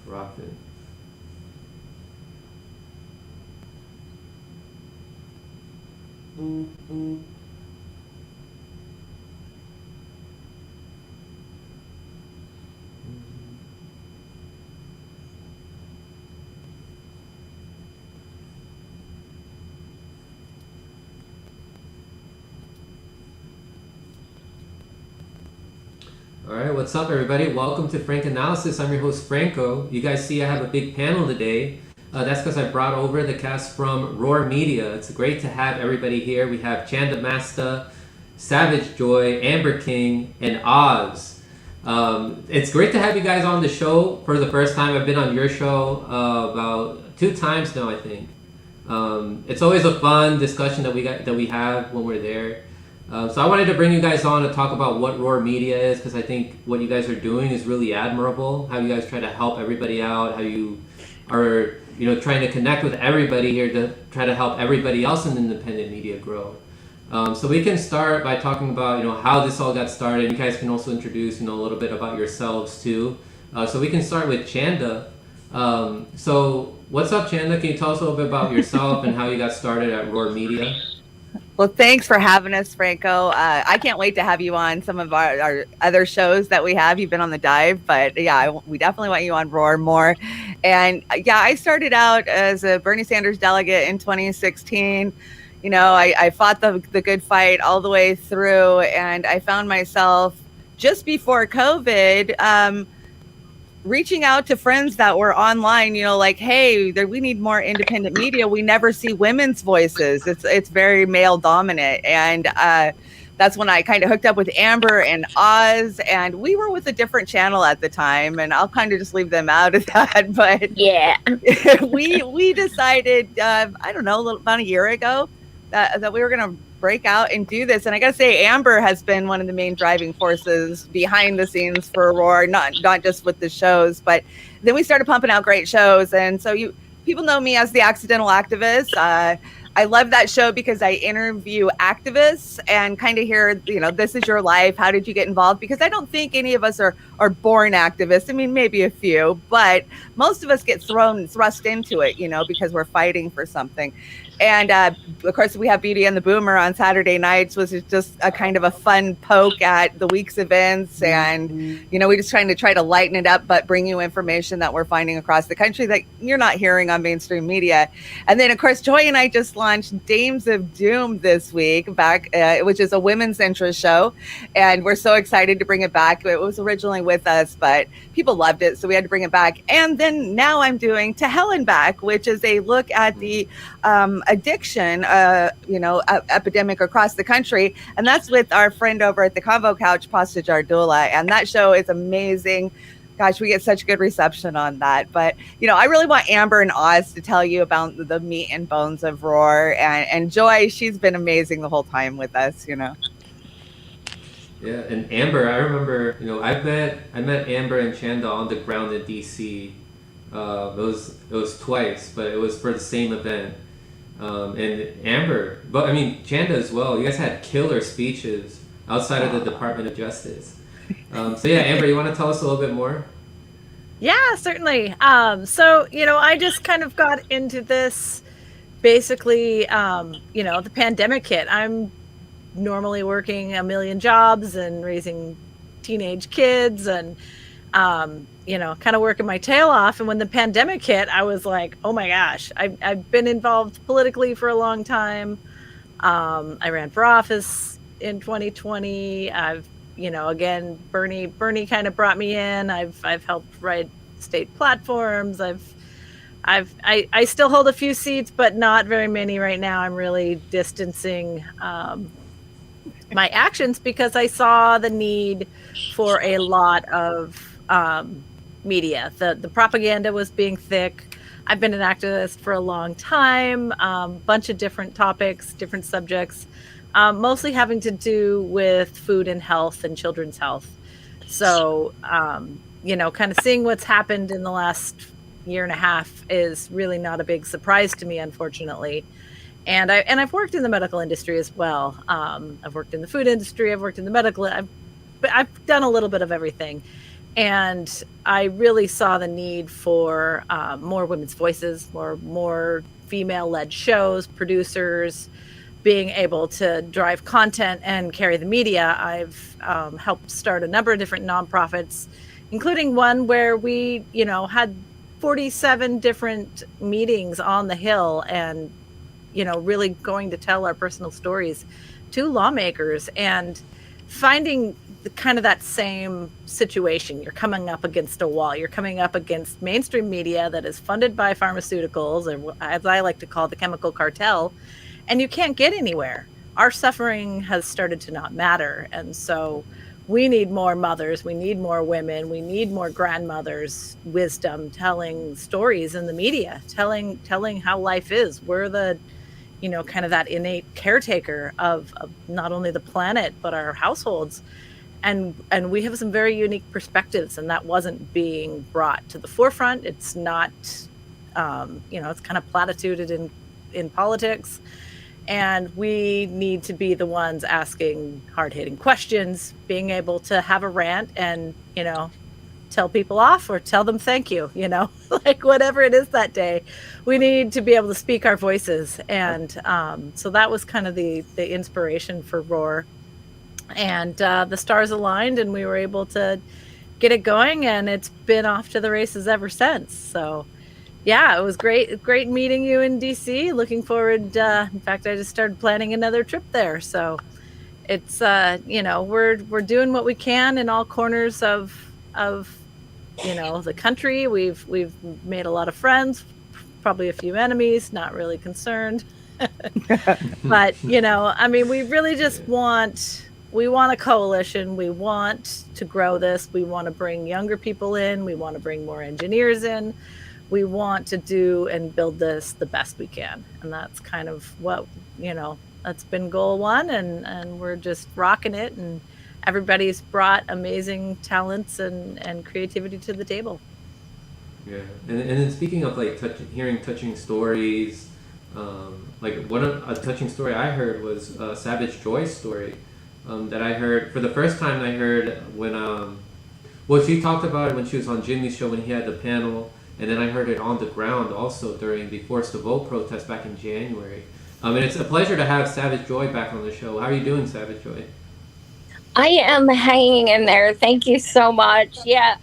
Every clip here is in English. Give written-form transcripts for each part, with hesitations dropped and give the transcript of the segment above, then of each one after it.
Rockin'. All right, what's up, everybody? Welcome to Frank Analysis. I'm your host, Franco. You guys see I have a big panel today. That's because I brought over the cast from Roar Media. It's great to have everybody here. We have Chanda Masta, Savage Joy, Amber King, and Oz. It's great to have you guys on the show for the first time. I've been on your show about 2 times now, I think. It's always a fun discussion that we have when we're there. So I wanted to bring you guys on to talk about what Roar Media is, because I think what you guys are doing is really admirable. How you guys try to help everybody out, how you are, trying to connect with everybody here to try to help everybody else in independent media grow. So we can start by talking about, how this all got started. You guys can also introduce, a little bit about yourselves too. So we can start with Chanda. So what's up, Chanda? Can you tell us a little bit about yourself and how you got started at Roar Media? Well, thanks for having us, Franco. I can't wait to have you on some of our other shows that we have. You've been on The Dive, but yeah, we definitely want you on Roar more. And yeah, I started out as a Bernie Sanders delegate in 2016. I fought the good fight all the way through, and I found myself just before COVID reaching out to friends that were online, like, hey, we need more independent media. We never see women's voices. It's very male dominant. And that's when I kind of hooked up with Amber and Oz, and we were with a different channel at the time, and I'll kind of just leave them out of that. But yeah, we decided, I don't know, about a year ago that we were going to break out and do this. And I got to say, Amber has been one of the main driving forces behind the scenes for Roar, not just with the shows, but then we started pumping out great shows. And so people know me as the Accidental Activist. I love that show because I interview activists and kind of hear, this is your life. How did you get involved? Because I don't think any of us are born activists. I mean, maybe a few, but most of us get thrust into it, because we're fighting for something. And of course, we have Beauty and the Boomer on Saturday nights, which is just a kind of a fun poke at the week's events. And, we just trying to lighten it up, but bring you information that we're finding across the country that you're not hearing on mainstream media. And then, of course, Joy and I just launched Dames of Doom this week, which is a women's interest show. And we're so excited to bring it back. It was originally with us, but people loved it, so we had to bring it back. And then now I'm doing To Hell and Back, which is a look at the addiction, epidemic across the country. And that's with our friend over at the Convo Couch, Pasta Jardula. And that show is amazing. Gosh, we get such good reception on that. But, I really want Amber and Oz to tell you about the meat and bones of Roar. And Joy, she's been amazing the whole time with us, Yeah, and Amber, I remember, I met Amber and Chanda on the ground in DC. It was twice, but it was for the same event. And Amber, but I mean Chanda as well. You guys had killer speeches outside of the Department of Justice. So yeah, Amber, you want to tell us a little bit more? Yeah, certainly. So I just kind of got into this basically. The pandemic hit. I'm normally working a million jobs and raising teenage kids and kind of working my tail off. And when the pandemic hit, I was like, oh my gosh, I've been involved politically for a long time. I ran for office in 2020. I've, again, Bernie kind of brought me in. I've helped write state platforms. I still hold a few seats, but not very many right now. I'm really distancing my actions because I saw the need for a lot of media. The propaganda was being thick. I've been an activist for a long time, bunch of different topics, different subjects, mostly having to do with food and health and children's health. So, kind of seeing what's happened in the last year and a half is really not a big surprise to me, unfortunately. And I've worked in the medical industry as well. I've worked in the food industry. I've worked in the medical. I've done a little bit of everything. And I really saw the need for more women's voices, more female-led shows, producers, being able to drive content and carry the media. I've helped start a number of different nonprofits, including one where we, had 47 different meetings on the Hill and, really going to tell our personal stories to lawmakers and finding the kind of that same situation. You're coming up against a wall. You're coming up against mainstream media that is funded by pharmaceuticals, or as I like to call the chemical cartel, and you can't get anywhere. Our suffering has started to not matter. And so we need more mothers, we need more women, we need more grandmothers' wisdom telling stories in the media, telling how life is. We're the, kind of that innate caretaker of not only the planet, but our households. And we have some very unique perspectives, and that wasn't being brought to the forefront. It's not, it's kind of platituded in politics. And we need to be the ones asking hard-hitting questions, being able to have a rant and, tell people off or tell them thank you, like whatever it is that day. We need to be able to speak our voices. And so that was kind of the inspiration for Roar. And the stars aligned and we were able to get it going, and it's been off to the races ever since. So yeah, it was great meeting you in DC. Looking forward. In fact, I just started planning another trip there. So it's we're doing what we can in all corners of the country. We've made a lot of friends, probably a few enemies. Not really concerned, but we really just want a coalition. We want to grow this. We want to bring younger people in. We want to bring more engineers in. We want to do and build this the best we can. And that's kind of what, that's been goal one, and we're just rocking it. And everybody's brought amazing talents and creativity to the table. Yeah. And then speaking of like hearing touching stories, like a touching story I heard was Savage Joy's story that I heard for the first time. I heard when, she talked about it when she was on Jimmy's show when he had the panel. And then I heard it on the ground also during the Force to Vote protest back in January. And it's a pleasure to have Savage Joy back on the show. How are you doing, Savage Joy? I am hanging in there. Thank you so much. Yeah,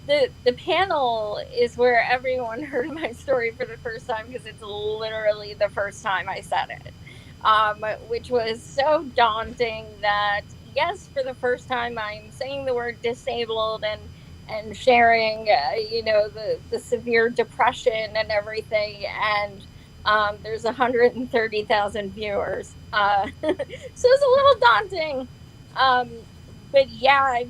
the panel is where everyone heard my story for the first time, because it's literally the first time I said it, which was so daunting that, yes, for the first time I'm saying the word disabled and sharing, the severe depression and everything. And there's 130,000 viewers. So it's a little daunting. But yeah,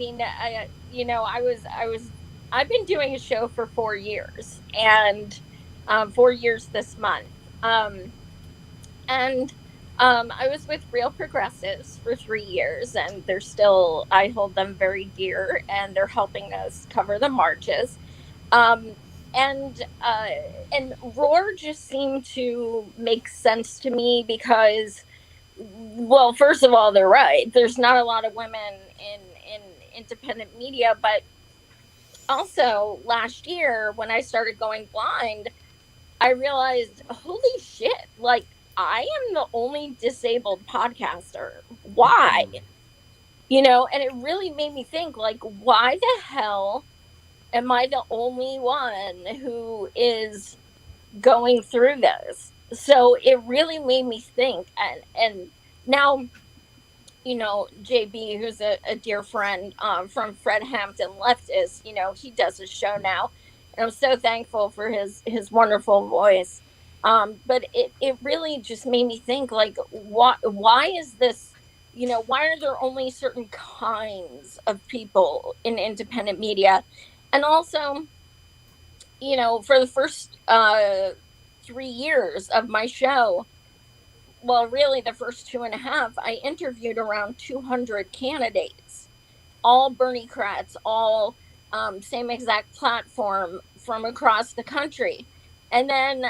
I've been doing a show for 4 years, and 4 years this month. I was with Real Progressives for 3 years, and I hold them very dear, and they're helping us cover the marches. And Roar just seemed to make sense to me because, well, first of all, they're right. There's not a lot of women in independent media, but also last year when I started going blind, I realized, holy shit, like, I am the only disabled podcaster. Why? And it really made me think, like, why the hell am I the only one who is going through this? So it really made me think. And now, JB, who's a dear friend from Fred Hampton Leftist, he does a show now. And I'm so thankful for his wonderful voice. But it really just made me think, like, why is this, why are there only certain kinds of people in independent media? And also, for the first 3 years of my show, well, really the first 2.5, I interviewed around 200 candidates, all Bernie-crats, all same exact platform from across the country. And then,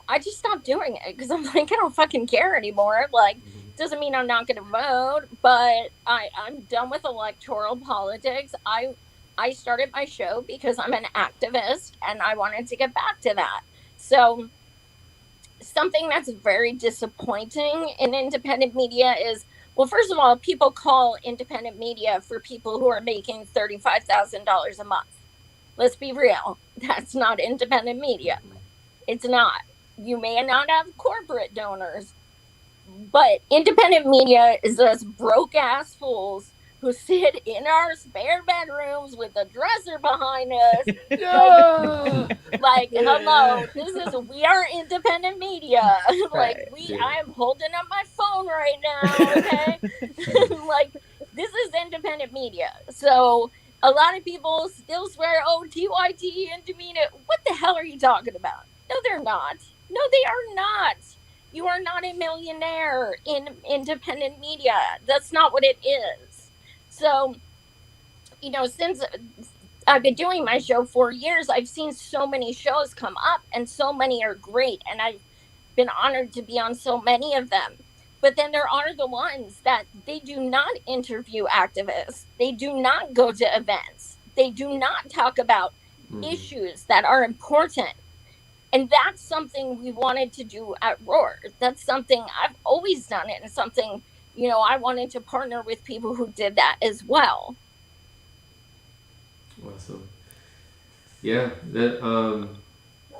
I just stopped doing it because I'm like, I don't fucking care anymore. Like, Doesn't mean I'm not going to vote, but I'm done with electoral politics. I started my show because I'm an activist and I wanted to get back to that. So something that's very disappointing in independent media is, well, first of all, people call independent media for people who are making $35,000 a month. Let's be real. That's not independent media. It's not. You may not have corporate donors, but independent media is us broke ass fools who sit in our spare bedrooms with a dresser behind us. Yeah. Like, hello, this is, we are independent media. Like, Right. I am holding up my phone right now, okay? Like, this is independent media. So a lot of people still swear, oh, TYT, independent. What the hell are you talking about? No, they're not. No, they are not. You are not a millionaire in independent media. That's not what it is. So, since I've been doing my show for years, I've seen so many shows come up and so many are great. And I've been honored to be on so many of them. But then there are the ones that they do not interview activists, they do not go to events, they do not talk about issues that are important. And that's something we wanted to do at Roar. That's something I've always done it, and something, I wanted to partner with people who did that as well. Awesome. Yeah,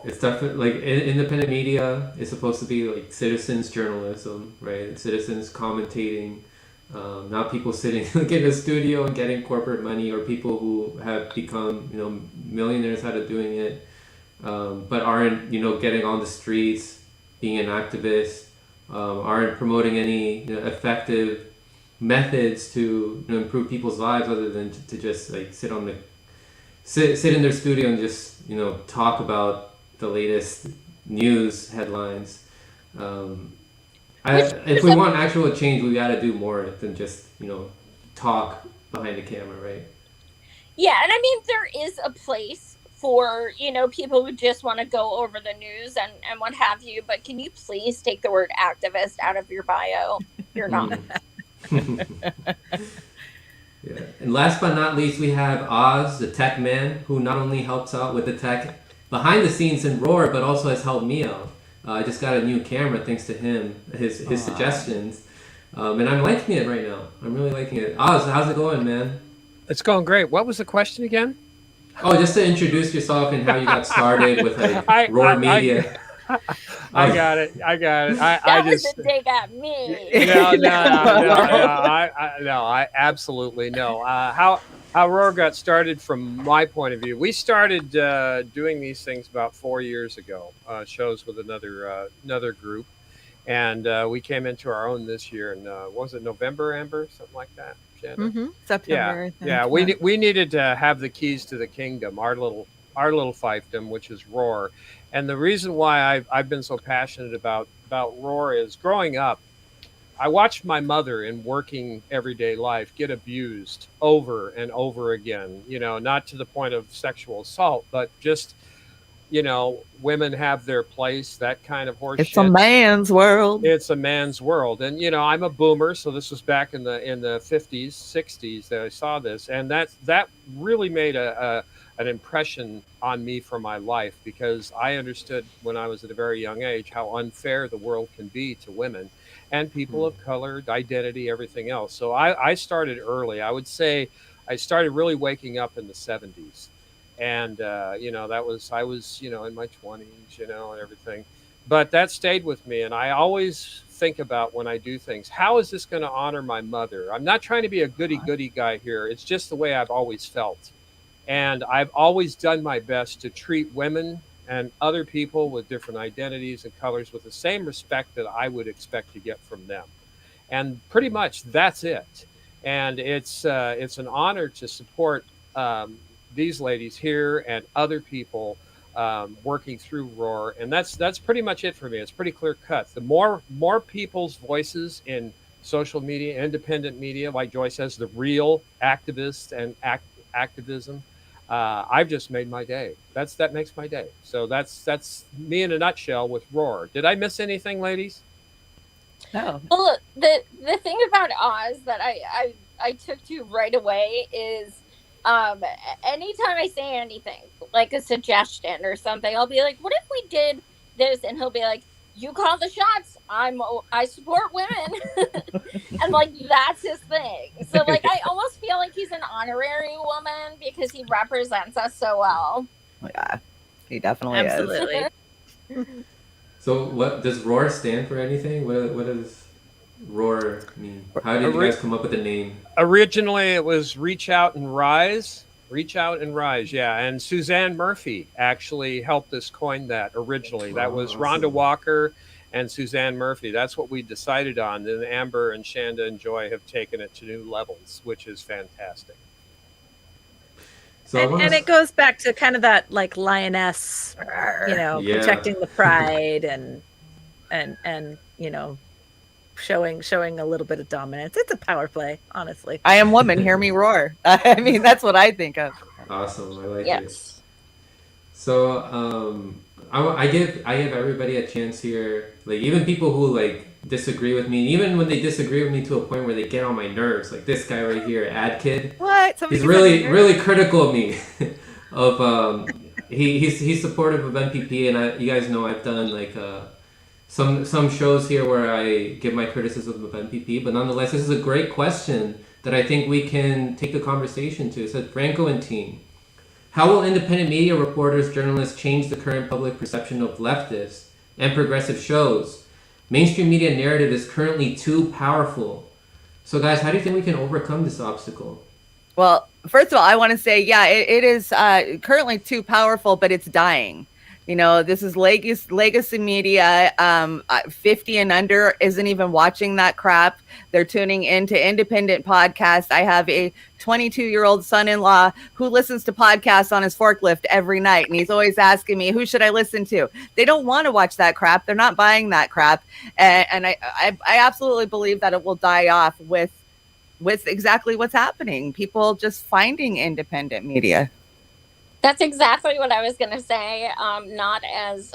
it's definitely like independent media is supposed to be like citizens journalism, right? Citizens commentating, not people sitting like in a studio and getting corporate money, or people who have become millionaires out of doing it, but aren't getting on the streets, being an activist, aren't promoting any effective methods to improve people's lives other than to just like sit in their studio and just talk about the latest news headlines. If we want actual change, we got to do more than just talk behind the camera, right? Yeah, and I mean, there is a place for people who just want to go over the news and what have you, but can you please take the word activist out of your bio? You're not. Yeah. And last but not least, we have Oz, the tech man, who not only helps out with the tech behind the scenes in Roar, but also has helped me out. I just got a new camera thanks to him, his suggestions, and I'm liking it right now. I'm really liking it. Oz, how's it going, man? It's going great. What was the question again? Oh, just to introduce yourself and how you got started with like Roar Media. I got it. That was a dig at me. No. I absolutely no. How Roar got started from my point of view. We started doing these things about 4 years ago. Shows with another group, and we came into our own this year. And was it November, Amber, something like that? September. Yeah. We needed to have the keys to the kingdom, our little fiefdom, which is Roar. And the reason why I've been so passionate about Roar is, growing up, I watched my mother in working everyday life get abused over and over again. Not to the point of sexual assault, but just women have their place, that kind of horse It's shit. a man's world. It's a man's world. And I'm a boomer, so this was back in the 50s, 60s that I saw this, and that really made an impression on me for my life, because I understood when I was at a very young age how unfair the world can be to women and people of color, identity, everything else. So I started early. I would say I started really waking up in the 70s. And I was in my 20s, and everything, but that stayed with me. And I always think about, when I do things, how is this going to honor my mother? I'm not trying to be a goody guy here. It's just the way I've always felt, and I've always done my best to treat women and other people with different identities and colors with the same respect that I would expect to get from them. And pretty much that's it. And it's an honor to support these ladies here and other people working through Roar. And that's pretty much it for me. It's pretty clear cut. The more people's voices in social media, independent media, like Joy says, the real activists and activism, I've just made my day. That makes my day. So that's me in a nutshell with Roar. Did I miss anything, ladies? No. Well, the thing about Oz that I took to right away is anytime I say anything like a suggestion or something, I'll be like, "What if we did this?" And he'll be like, "You call the shots. I support women," and like that's his thing. So like I almost feel like he's an honorary woman because he represents us so well. Yeah, he definitely is. Absolutely. So what does roar stand for anything? What does roar mean? How did you guys come up with the name? Originally, it was Reach Out and Rise. Reach Out and Rise, yeah. And Suzanne Murphy actually helped us coin that originally. That was Rhonda Walker and Suzanne Murphy. That's what we decided on. Then Amber and Shanda and Joy have taken it to new levels, which is fantastic. So and it goes back to kind of that like lioness, Yeah. protecting the pride and showing a little bit of dominance. It's a power play, honestly. I am woman, hear me roar. I mean, that's what I think of. Awesome, I like it. Yes. So I give everybody a chance here. Like even people who like disagree with me, even when they disagree with me to a point where they get on my nerves, like this guy right here, Ad Kid. What? He's really critical of me. He's supportive of MPP, and you guys know I've done like some shows here where I give my criticism of MPP, but nonetheless, this is a great question that I think we can take the conversation to. It said, Franco and team, how will independent media reporters, journalists change the current public perception of leftist and progressive shows? Mainstream media narrative is currently too powerful. So guys, how do you think we can overcome this obstacle? Well, first of all, I want to say, yeah, it is currently too powerful, but it's dying. This is legacy media. 50 and under isn't even watching that crap. They're tuning into independent podcasts. I have a 22-year-old son-in-law who listens to podcasts on his forklift every night, and he's always asking me, who should I listen to? They don't want to watch that crap. They're not buying that crap. And I absolutely believe that it will die off with exactly what's happening. People just finding independent media. That's exactly what I was going to say. Not as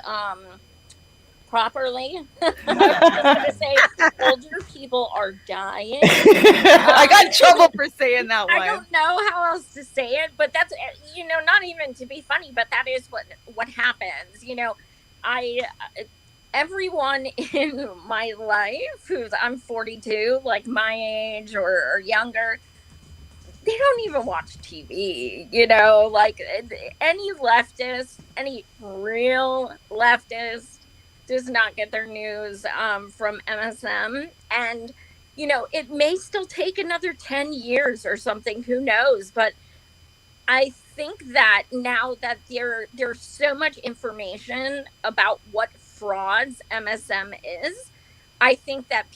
properly. I was going to say older people are dying. I got in trouble for saying that one. I don't know how else to say it, but that's, not even to be funny, but that is what happens. Everyone in my life I'm 42, like my age or younger, they don't even watch TV, like any leftist, any real leftist does not get their news from MSM. And, it may still take another 10 years or something, who knows? But I think that now that there's so much information about what frauds MSM is, I think that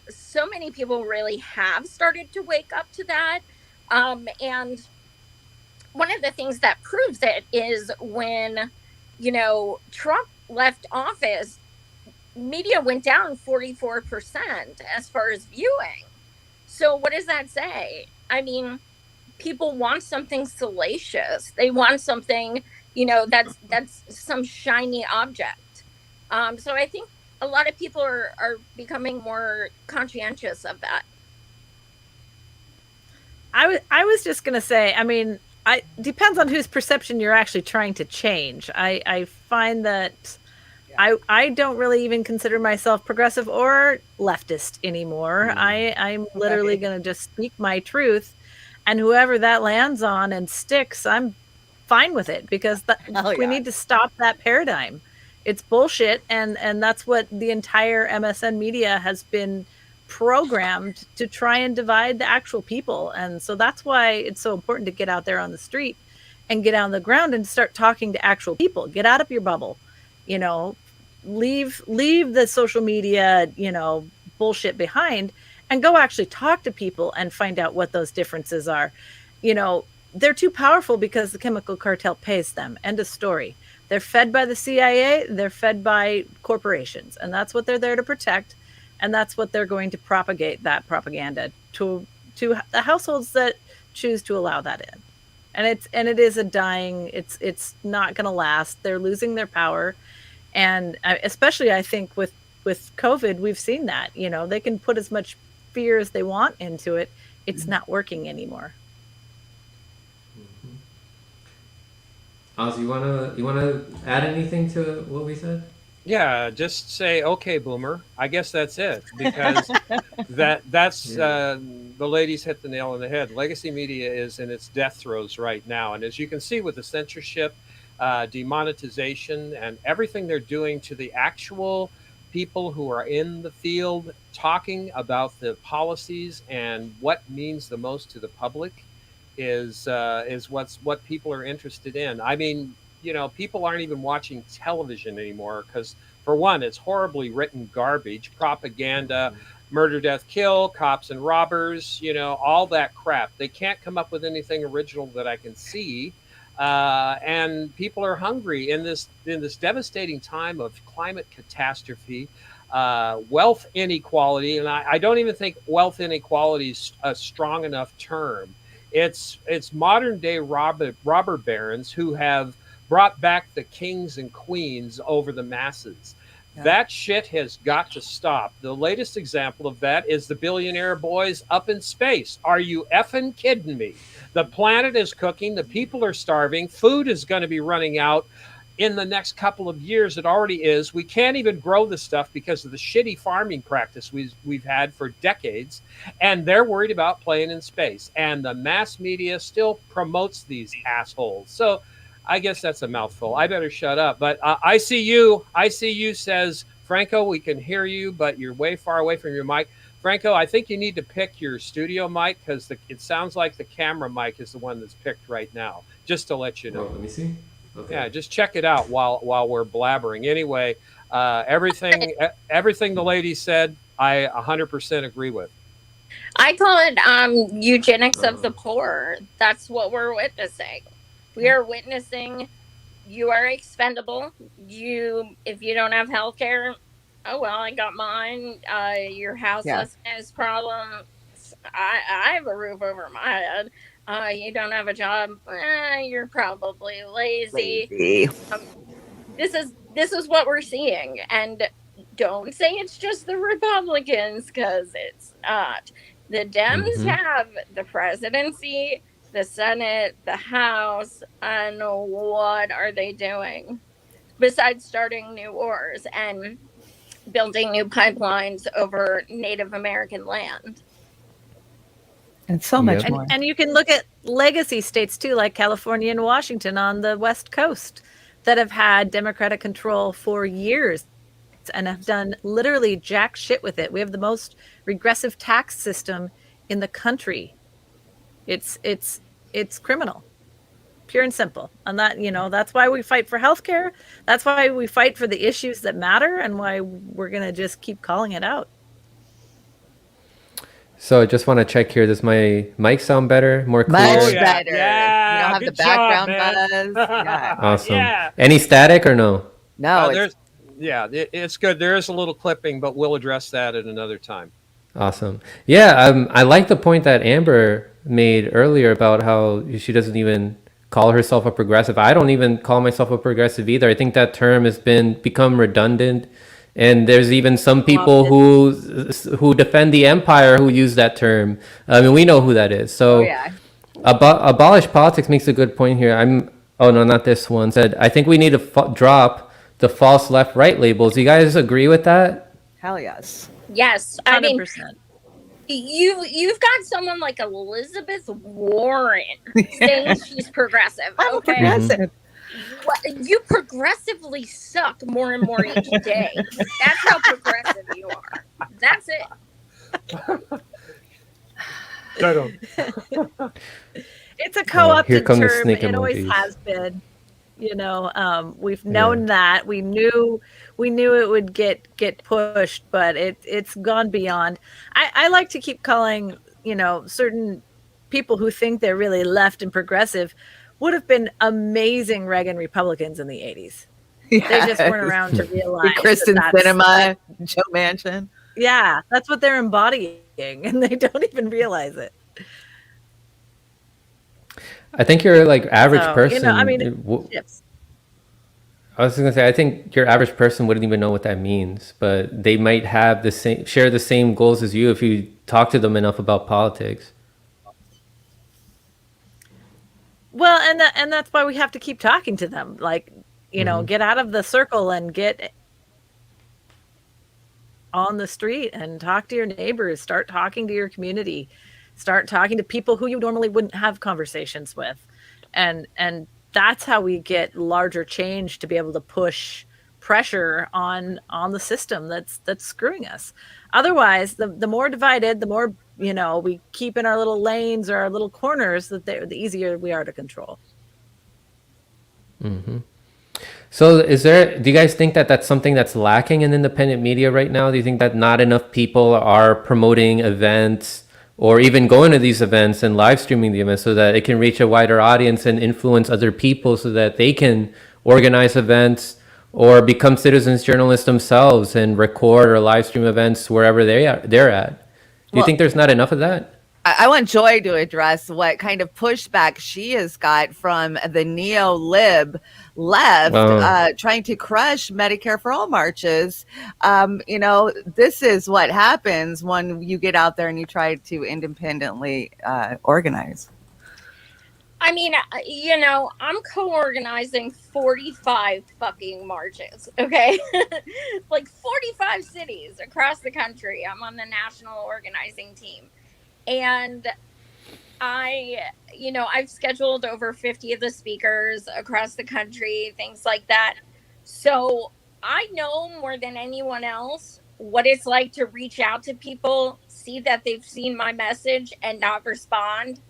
so many people really have started to wake up to that. And one of the things that proves it is when, Trump left office, media went down 44% as far as viewing. So what does that say? I mean, people want something salacious. They want something, that's some shiny object. So I think a lot of people are becoming more conscientious of that. I was just going to say, I mean, depends on whose perception you're actually trying to change. I find that I don't really even consider myself progressive or leftist anymore. I'm literally going to just speak my truth, and whoever that lands on and sticks, I'm fine with it, because we need to stop that paradigm. It's bullshit, and that's what the entire MSN media has been programmed to try and divide the actual people. And so that's why it's so important to get out there on the street and get on the ground and start talking to actual people. Get out of your bubble, leave the social media, bullshit behind, and go actually talk to people and find out what those differences are. They're too powerful because the chemical cartel pays them. End of story. They're fed by the CIA. They're fed by corporations, and that's what they're there to protect. And that's what they're going to propagate, that propaganda to the households that choose to allow that in. And it is a dying. It's not going to last. They're losing their power, and especially I think with with COVID, we've seen that. They can put as much fear as they want into it. It's not working anymore. Oz, you wanna add anything to what we said? Yeah, just say okay, boomer. I guess that's it, because that's Yeah. the ladies hit the nail on the head. Legacy media is in its death throes right now, and as you can see with the censorship, demonetization, and everything they're doing to the actual people who are in the field talking about the policies and what means the most to the public is what people are interested in. I mean, people aren't even watching television anymore because, for one, it's horribly written garbage, propaganda, murder, death, kill, cops and robbers, all that crap. They can't come up with anything original that I can see. And people are hungry in this devastating time of climate catastrophe, wealth inequality, and I don't even think wealth inequality is a strong enough term. It's modern day robber barons who have brought back the kings and queens over the masses. Yeah. That shit has got to stop. The latest example of that is the billionaire boys up in space. Are you effing kidding me? The planet is cooking. The people are starving. Food is going to be running out in the next couple of years. It already is. We can't even grow the stuff because of the shitty farming practice we've had for decades. And they're worried about playing in space. And the mass media still promotes these assholes. So I guess that's a mouthful. I better shut up. But I see you, says Franco. We can hear you, but you're way far away from your mic. Franco, I think you need to pick your studio mic because it sounds like the camera mic is the one that's picked right now, just to let you know. Oh, let me see. Okay. Yeah, just check it out while we're blabbering. Anyway, everything the lady said, I 100% agree with. I call it eugenics of the poor. That's what we're witnessing. We are witnessing you are expendable. If you don't have health care, oh well, I got mine. Your houselessness problems. I have a roof over my head. You don't have a job. You're probably lazy. This is what we're seeing, and don't say it's just the Republicans, because it's not. The Dems have the presidency, the Senate, the House, and what are they doing besides starting new wars and building new pipelines over Native American land? And so much Yep. more. And you can look at legacy states too, like California and Washington on the West Coast, that have had Democratic control for years and have done literally jack shit with it. We have the most regressive tax system in the country. It's criminal, pure and simple. And that's why we fight for healthcare. That's why we fight for the issues that matter, and why we're gonna just keep calling it out. So I just want to check here. Does my mic sound better? More clear? Much yeah. better. Yeah, You don't have the good job, background buzz. Yeah. Awesome. Yeah. Any static or no? No, It's good. There is a little clipping, but we'll address that at another time. Awesome. Yeah, I like the point that Amber made earlier about how she doesn't even call herself a progressive. I don't even call myself a progressive either. I think that term has become redundant. And there's even some people who defend the empire who use that term. I mean, we know who that is. So abolish politics makes a good point here. Oh no, not this one. Said, I think we need to drop the false left-right labels. You guys agree with that? hell yes. Yes, I mean, 100%. you've got someone like Elizabeth Warren saying she's progressive. I'm Okay, progressive. you progressively suck more and more each day. That's how progressive you are. That's it. It's a co-opted here come the term. snake It always emojis. has been. We've known that. We knew it would get pushed, but it's gone beyond. I like to keep calling, certain people who think they're really left and progressive would have been amazing Reagan Republicans in the 80s. Yes. They just weren't around to realize Kristen that's Sinema, Joe Manchin. Yeah, that's what they're embodying, and they don't even realize it. I think you're like average So, person. I mean, it shifts. I was going to say, I think your average person wouldn't even know what that means, but they might have share the same goals as you if you talk to them enough about politics. Well, and that's why we have to keep talking to them. Like, get out of the circle and get on the street and talk to your neighbors, start talking to your community, start talking to people who you normally wouldn't have conversations with. And that's how we get larger change to be able to push pressure on the system that's screwing us. Otherwise, the more divided, the more we keep in our little lanes or our little corners, the easier we are to control. So do you guys think that that's something that's lacking in independent media right now? Do you think that not enough people are promoting events or even going to these events and live streaming the events so that it can reach a wider audience and influence other people so that they can organize events or become citizens journalists themselves and record or live stream events wherever they're at? Do you think there's not enough of that? I want Joy to address what kind of pushback she has got from the neo-lib left trying to crush Medicare for All marches. This is what happens when you get out there and you try to independently organize. I mean, I'm co-organizing 45 fucking marches, okay? Like 45 cities across the country. I'm on the national organizing team. And I've scheduled over 50 of the speakers across the country, things like that. So I know more than anyone else what it's like to reach out to people, see that they've seen my message and not respond.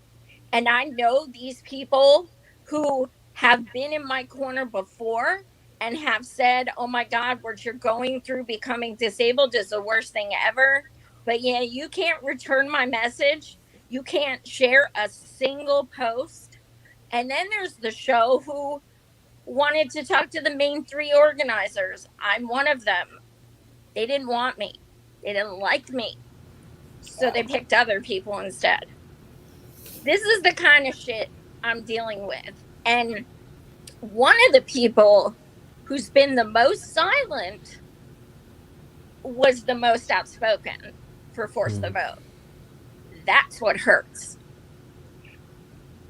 And I know these people who have been in my corner before and have said, oh my God, what you're going through becoming disabled is the worst thing ever. But yeah, you can't return my message. You can't share a single post. And then there's the show who wanted to talk to the main 3 organizers. I'm one of them. They didn't want me. They didn't like me. So they picked other people instead. This is the kind of shit I'm dealing with. And one of the people who's been the most silent was the most outspoken for Force the Vote. That's what hurts.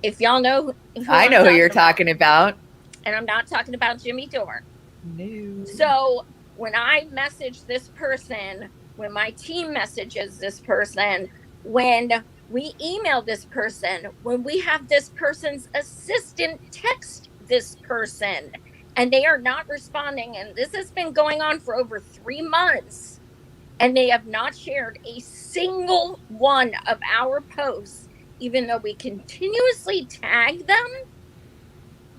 If y'all know I know who you're talking about. And I'm not talking about Jimmy Dore. No. So when I message this person, when my team messages this person, when we email this person, when we have this person's assistant text this person, and they are not responding, and this has been going on for over 3 months, and they have not shared a single one of our posts, even though we continuously tag them,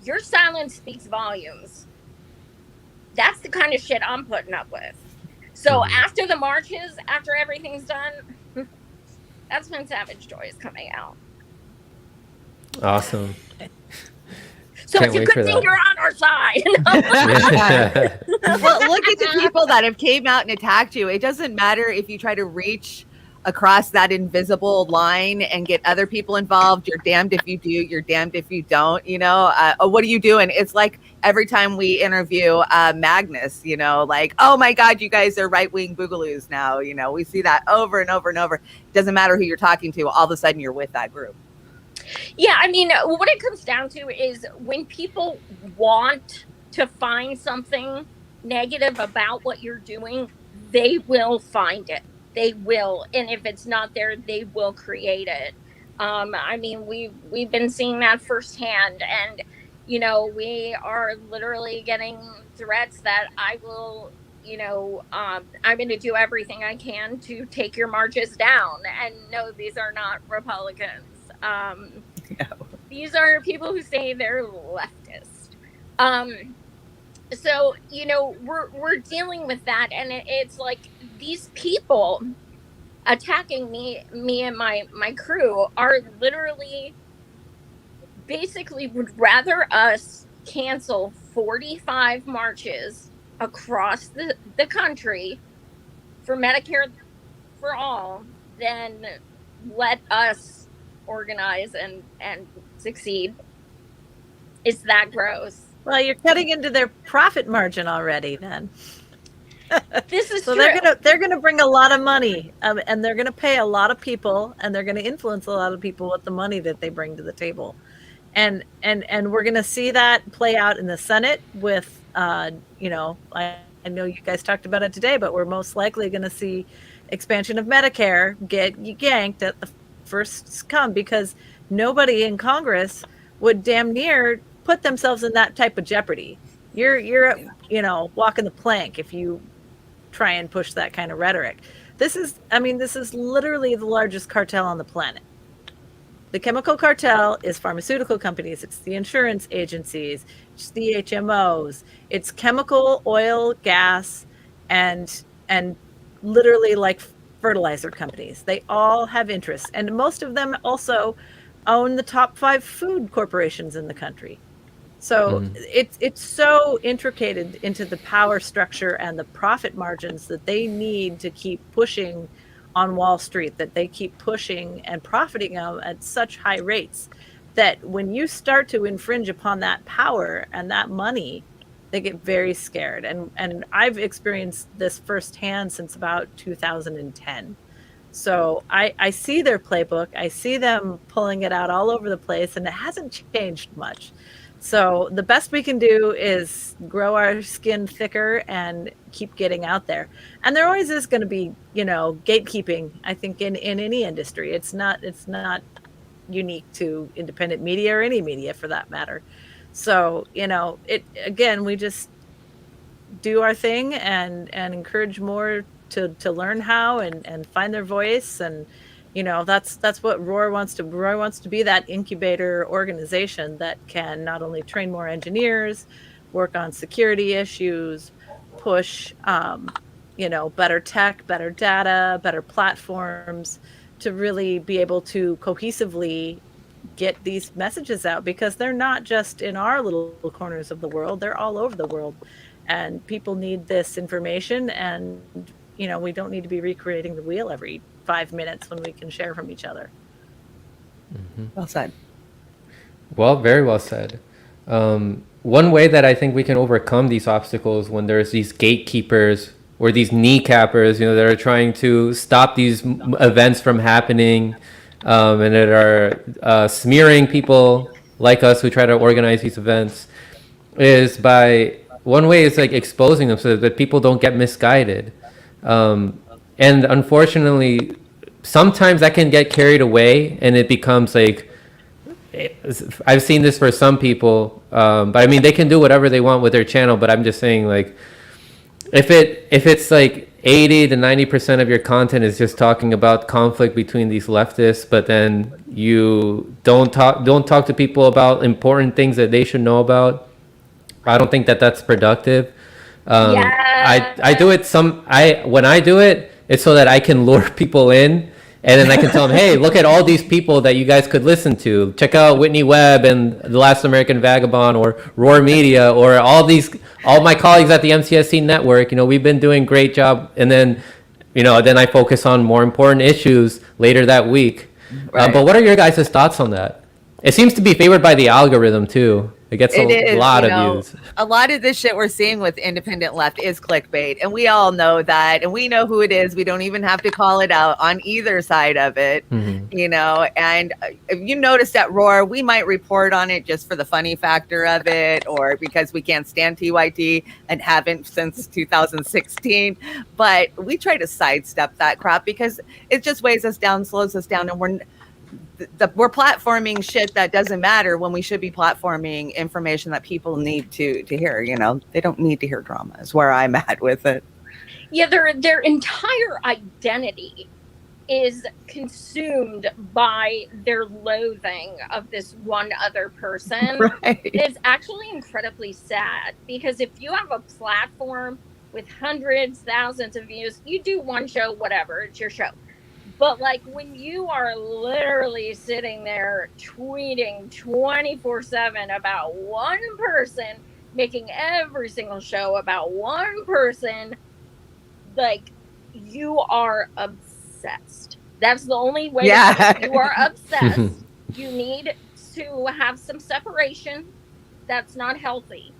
your silence speaks volumes. That's the kind of shit I'm putting up with. So after the marches, after everything's done, that's when Savage Joy is coming out. Awesome. So it's a good thing you're on our side. Well, look at the people that have came out and attacked you. It doesn't matter if you try to reach across that invisible line and get other people involved. You're damned if you do. You're damned if you don't. What are you doing? It's like every time we interview Magnus, like, oh my God, you guys are right-wing boogaloos now. We see that over and over and over. It doesn't matter who you're talking to. All of a sudden you're with that group. Yeah, I mean, what it comes down to is when people want to find something negative about what you're doing, they will find it. They will. And if it's not there, they will create it. I mean, we've been seeing that firsthand. And, we are literally getting threats that I will, I'm going to do everything I can to take your marches down. And no, these are not Republicans. No. These are people who say they're leftist. So we're dealing with that, and it's like these people attacking me and my crew are literally basically would rather us cancel 45 marches across the country for Medicare for all than let us organize and succeed. It's that gross. Well, you're cutting into their profit margin already then. This is So true. they're gonna bring a lot of money, and they're gonna pay a lot of people, and they're gonna influence a lot of people with the money that they bring to the table, and we're gonna see that play out in the Senate with, I know you guys talked about it today, but we're most likely gonna see expansion of Medicare get yanked at the first come, because nobody in Congress would damn near put themselves in that type of jeopardy. You're walking the plank if you try and push that kind of rhetoric. This is literally the largest cartel on the planet. The chemical cartel is pharmaceutical companies, it's the insurance agencies, it's the HMOs, it's chemical, oil, gas, and literally like fertilizer companies. They all have interests, and most of them also own the top 5 food corporations in the country. So it's so intricated into the power structure and the profit margins that they need to keep pushing on Wall Street, that they keep pushing and profiting at such high rates, that when you start to infringe upon that power and that money, they get very scared. And I've experienced this firsthand since about 2010. So I see their playbook. I see them pulling it out all over the place, and it hasn't changed much. So the best we can do is grow our skin thicker and keep getting out there. And there always is going to be, gatekeeping, I think, in any industry. It's not unique to independent media or any media for that matter. So, we just do our thing and encourage more to learn how and find their voice. And that's what Roar wants to. Roar wants to be that incubator organization that can not only train more engineers, work on security issues, push better tech, better data, better platforms, to really be able to cohesively get these messages out, because they're not just in our little corners of the world, they're all over the world, and people need this information. And we don't need to be recreating the wheel every 5 minutes when we can share from each other. Well said. Well, very well said. One way that I think we can overcome these obstacles, when there's these gatekeepers or these kneecappers, that are trying to stop these events from happening, and that are smearing people like us who try to organize these events, is by, one way is like exposing them so that people don't get misguided. And unfortunately, sometimes that can get carried away, and it becomes like, I've seen this for some people, but I mean, they can do whatever they want with their channel, but I'm just saying, like, if it's like 80 to 90% of your content is just talking about conflict between these leftists, but then you don't talk to people about important things that they should know about, I don't think that that's productive. I do it when I do it, it's so that I can lure people in, and then I can tell them, hey, look at all these people that you guys could listen to. Check out Whitney Webb and The Last American Vagabond, or Roar Media, or all my colleagues at the MCSC network. We've been doing a great job. And then, then I focus on more important issues later that week. Right. But what are your guys' thoughts on that? It seems to be favored by the algorithm too. It gets a lot of views. A lot of this shit we're seeing with independent left is clickbait, and we all know that, and we know who it is. We don't even have to call it out on either side of it, And if you notice at Roar, we might report on it just for the funny factor of it, or because we can't stand TYT and haven't since 2016. But we try to sidestep that crap because it just weighs us down, slows us down, and we're platforming shit that doesn't matter when we should be platforming information that people need to hear. They don't need to hear drama, is where I'm at with it. Yeah, their entire identity is consumed by their loathing of this one other person. Right. It's actually incredibly sad, because if you have a platform with hundreds, thousands of views, you do one show, whatever, it's your show. But like when you are literally sitting there tweeting 24/7 about one person, making every single show about one person, like, you are obsessed. That's the only way. Yeah. You are obsessed. You need to have some separation. That's not healthy.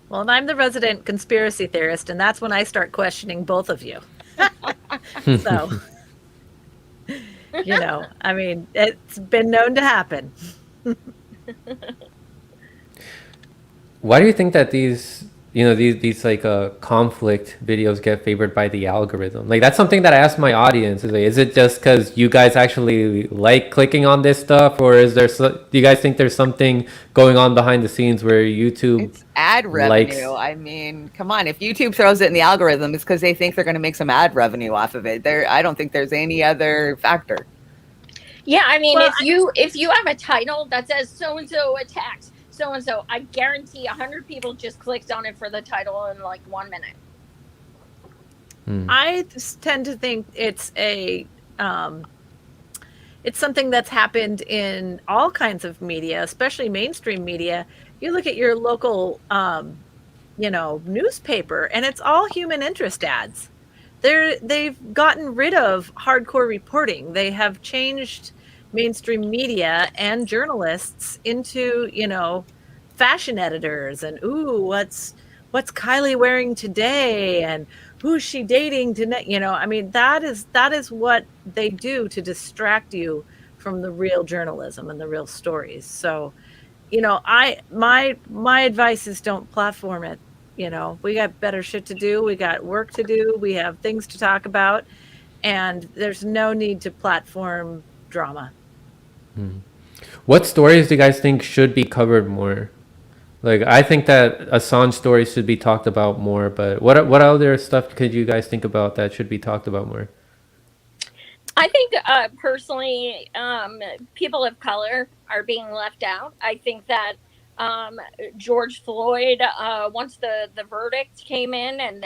Well, and I'm the resident conspiracy theorist, and that's when I start questioning both of you. So, I mean, it's been known to happen. Why do you think that these like conflict videos get favored by the algorithm? Like, that's something that I ask my audience. Is it just because you guys actually like clicking on this stuff, or do you guys think there's something going on behind the scenes where YouTube It's ad revenue. I mean, come on. If YouTube throws it in the algorithm, it's because they think they're going to make some ad revenue off of it. I don't think there's any other factor. Yeah, I mean, Well, if you have a title that says so and so attacked so and so, I guarantee 100 people just clicked on it for the title in like 1 minute. I tend to think it's something that's happened in all kinds of media, especially mainstream media. You look at your local, newspaper, and it's all human interest ads. They've gotten rid of hardcore reporting. They have changed mainstream media and journalists into, fashion editors and what's Kylie wearing today and who's she dating tonight? I mean, that is what they do to distract you from the real journalism and the real stories. So, my advice is don't platform it. We got better shit to do. We got work to do. We have things to talk about, and there's no need to platform drama. What stories do you guys think should be covered more? Like, I think that Assange stories should be talked about more, but what other stuff could you guys think about that should be talked about more? I think personally, people of color are being left out. I think that George Floyd, once the verdict came in, and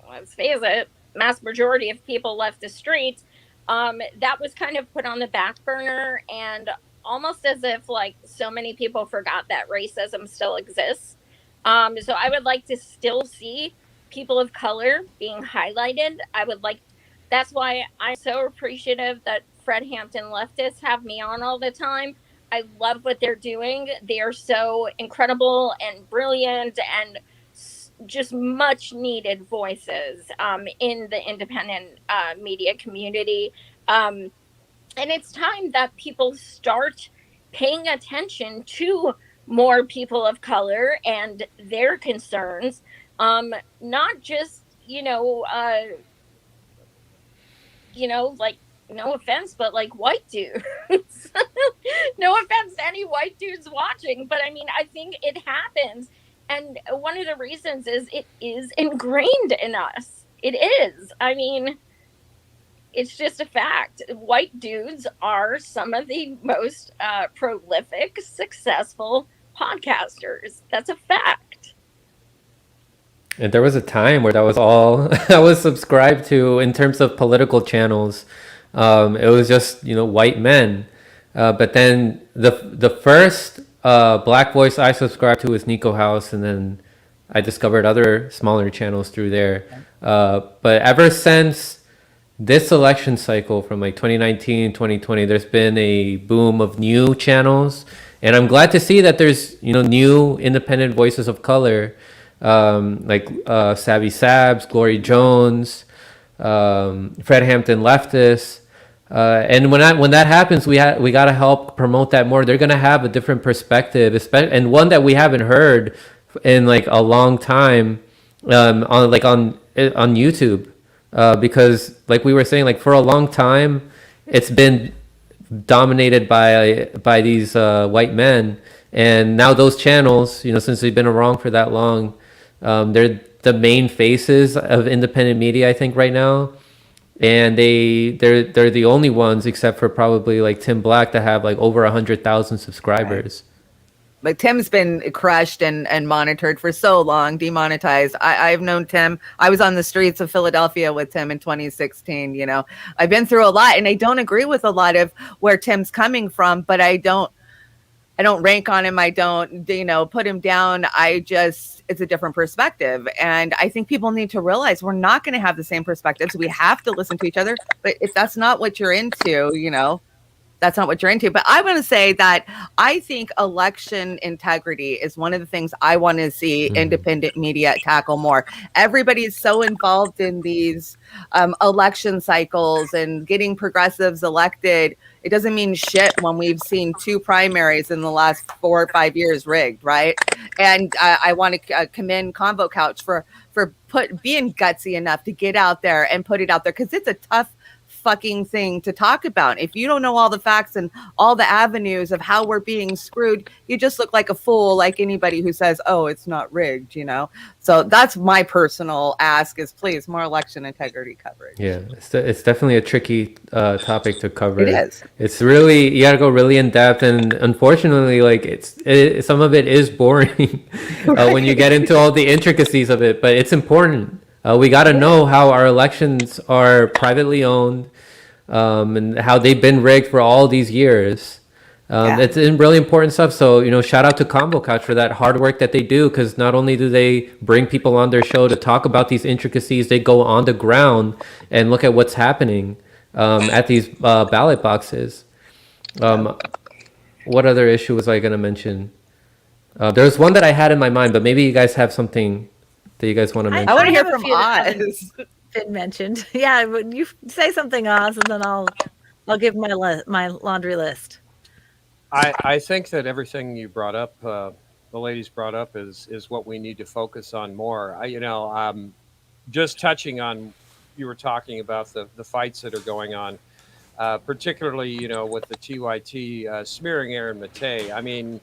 let's face it, mass majority of people left the streets, that was kind of put on the back burner, and almost as if like so many people forgot that racism still exists. So I would like to still see people of color being highlighted. That's why I'm so appreciative that Fred Hampton leftists have me on all the time. I love what they're doing. They are so incredible and brilliant and just much needed voices in the independent media community. And it's time that people start paying attention to more people of color and their concerns, not just, like, no offense, but like white dudes. No offense to any white dudes watching, but I mean, I think it happens. And one of the reasons is it is ingrained in us. It is. I mean, it's just a fact. White dudes are some of the most prolific, successful podcasters. That's a fact. And there was a time where that was all I was subscribed to in terms of political channels. It was just, white men. But then the first black voice I subscribed to was Nico House, and then I discovered other smaller channels through there. But ever since this election cycle from like 2019, 2020, there's been a boom of new channels. And I'm glad to see that there's, new independent voices of color, like Savvy Sabs, Glory Jones, Fred Hampton Leftists. And when that happens, we got to help promote that more. They're going to have a different perspective, and one that we haven't heard in like a long time on YouTube. Because like we were saying, like for a long time, it's been dominated by these white men, and now those channels, since they've been around for that long, they're the main faces of independent media, I think, right now, and they're the only ones, except for probably like Tim Black, that have like over 100,000 subscribers. Right. But Tim's been crushed and monitored for so long, demonetized. I've known Tim. I was on the streets of Philadelphia with Tim in 2016. I've been through a lot, and I don't agree with a lot of where Tim's coming from, but I don't rank on him. I don't, put him down. It's a different perspective. And I think people need to realize we're not going to have the same perspectives. We have to listen to each other. But if that's not what you're into, that's not what you're into. But I want to say that I think election integrity is one of the things I want to see independent media tackle more. Everybody's so involved in these election cycles and getting progressives elected. It doesn't mean shit when we've seen 2 primaries in the last 4 or 5 years rigged, right? And I want to commend Convo Couch for being gutsy enough to get out there and put it out there, because it's a tough fucking thing to talk about. If you don't know all the facts and all the avenues of how we're being screwed, you just look like a fool, like anybody who says, oh, it's not rigged, you know? So that's my personal ask, is please more election integrity coverage. Yeah, it's definitely a tricky topic to cover. It is. It's really, you gotta go really in depth, and unfortunately, like some of it is boring when you get into all the intricacies of it. But it's important. We got to know how our elections are privately owned, and how they've been rigged for all these years. It's really important stuff. So, you know, shout out to Combo Couch for that hard work that they do, because not only do they bring people on their show to talk about these intricacies, they go on the ground and look at what's happening at these ballot boxes. What other issue was I going to mention? There's one that I had in my mind, but maybe you guys have something that you guys want to mention. I want to hear have a from few that Oz. been mentioned. Yeah, but you say something, Oz, and then I'll give my laundry list. I think that everything you brought up, the ladies brought up, is what we need to focus on more. Just touching on, you were talking about the fights that are going on, particularly, you know, with the TYT smearing Aaron Matei. I mean,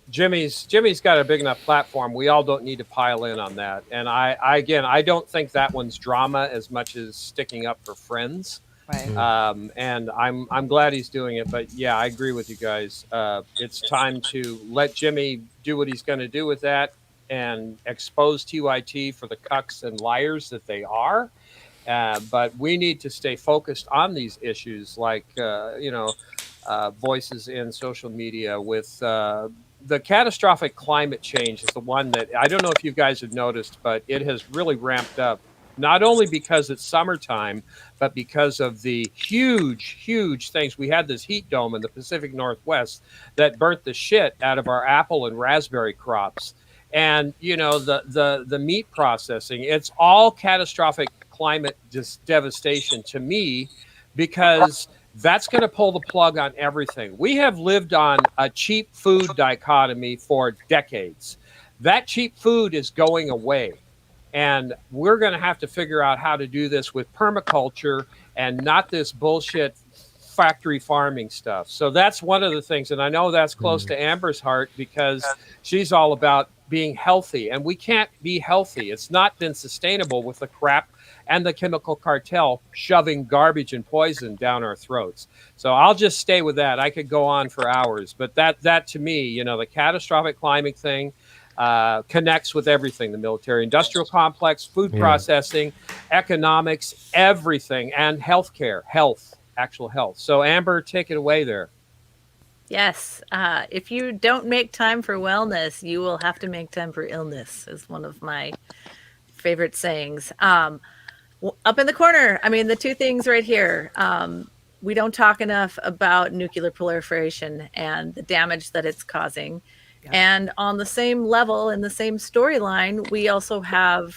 Jimmy's got a big enough platform. We all don't need to pile in on that. And I don't think that one's drama as much as sticking up for friends. Right. And I'm glad he's doing it. But yeah, I agree with you guys. It's time to let Jimmy do what he's going to do with that and expose TYT for the cucks and liars that they are. But we need to stay focused on these issues, like voices in social media with the catastrophic climate change is the one that I don't know if you guys have noticed, but it has really ramped up, not only because it's summertime, but because of the huge things. We had this heat dome in the Pacific Northwest that burnt the shit out of our apple and raspberry crops. And, you know, the meat processing, it's all catastrophic climate devastation to me, because that's going to pull the plug on everything. We have lived on a cheap food dichotomy for decades. That cheap food is going away. And we're going to have to figure out how to do this with permaculture and not this bullshit factory farming stuff. So that's one of the things. And I know that's close to Amber's heart, because she's all about being healthy. And we can't be healthy. It's not been sustainable with the crap and the chemical cartel shoving garbage and poison down our throats. So I'll just stay with that. I could go on for hours. But that to me, you know, the catastrophic climate thing, connects with everything: the military industrial complex, food processing, economics, everything, and healthcare, actual health. So Amber, take it away there. Yes. If you don't make time for wellness, you will have to make time for illness, is one of my favorite sayings. Up in the corner, I mean, the two things right here. We don't talk enough about nuclear proliferation and the damage that it's causing. And on the same level, in the same storyline, we also have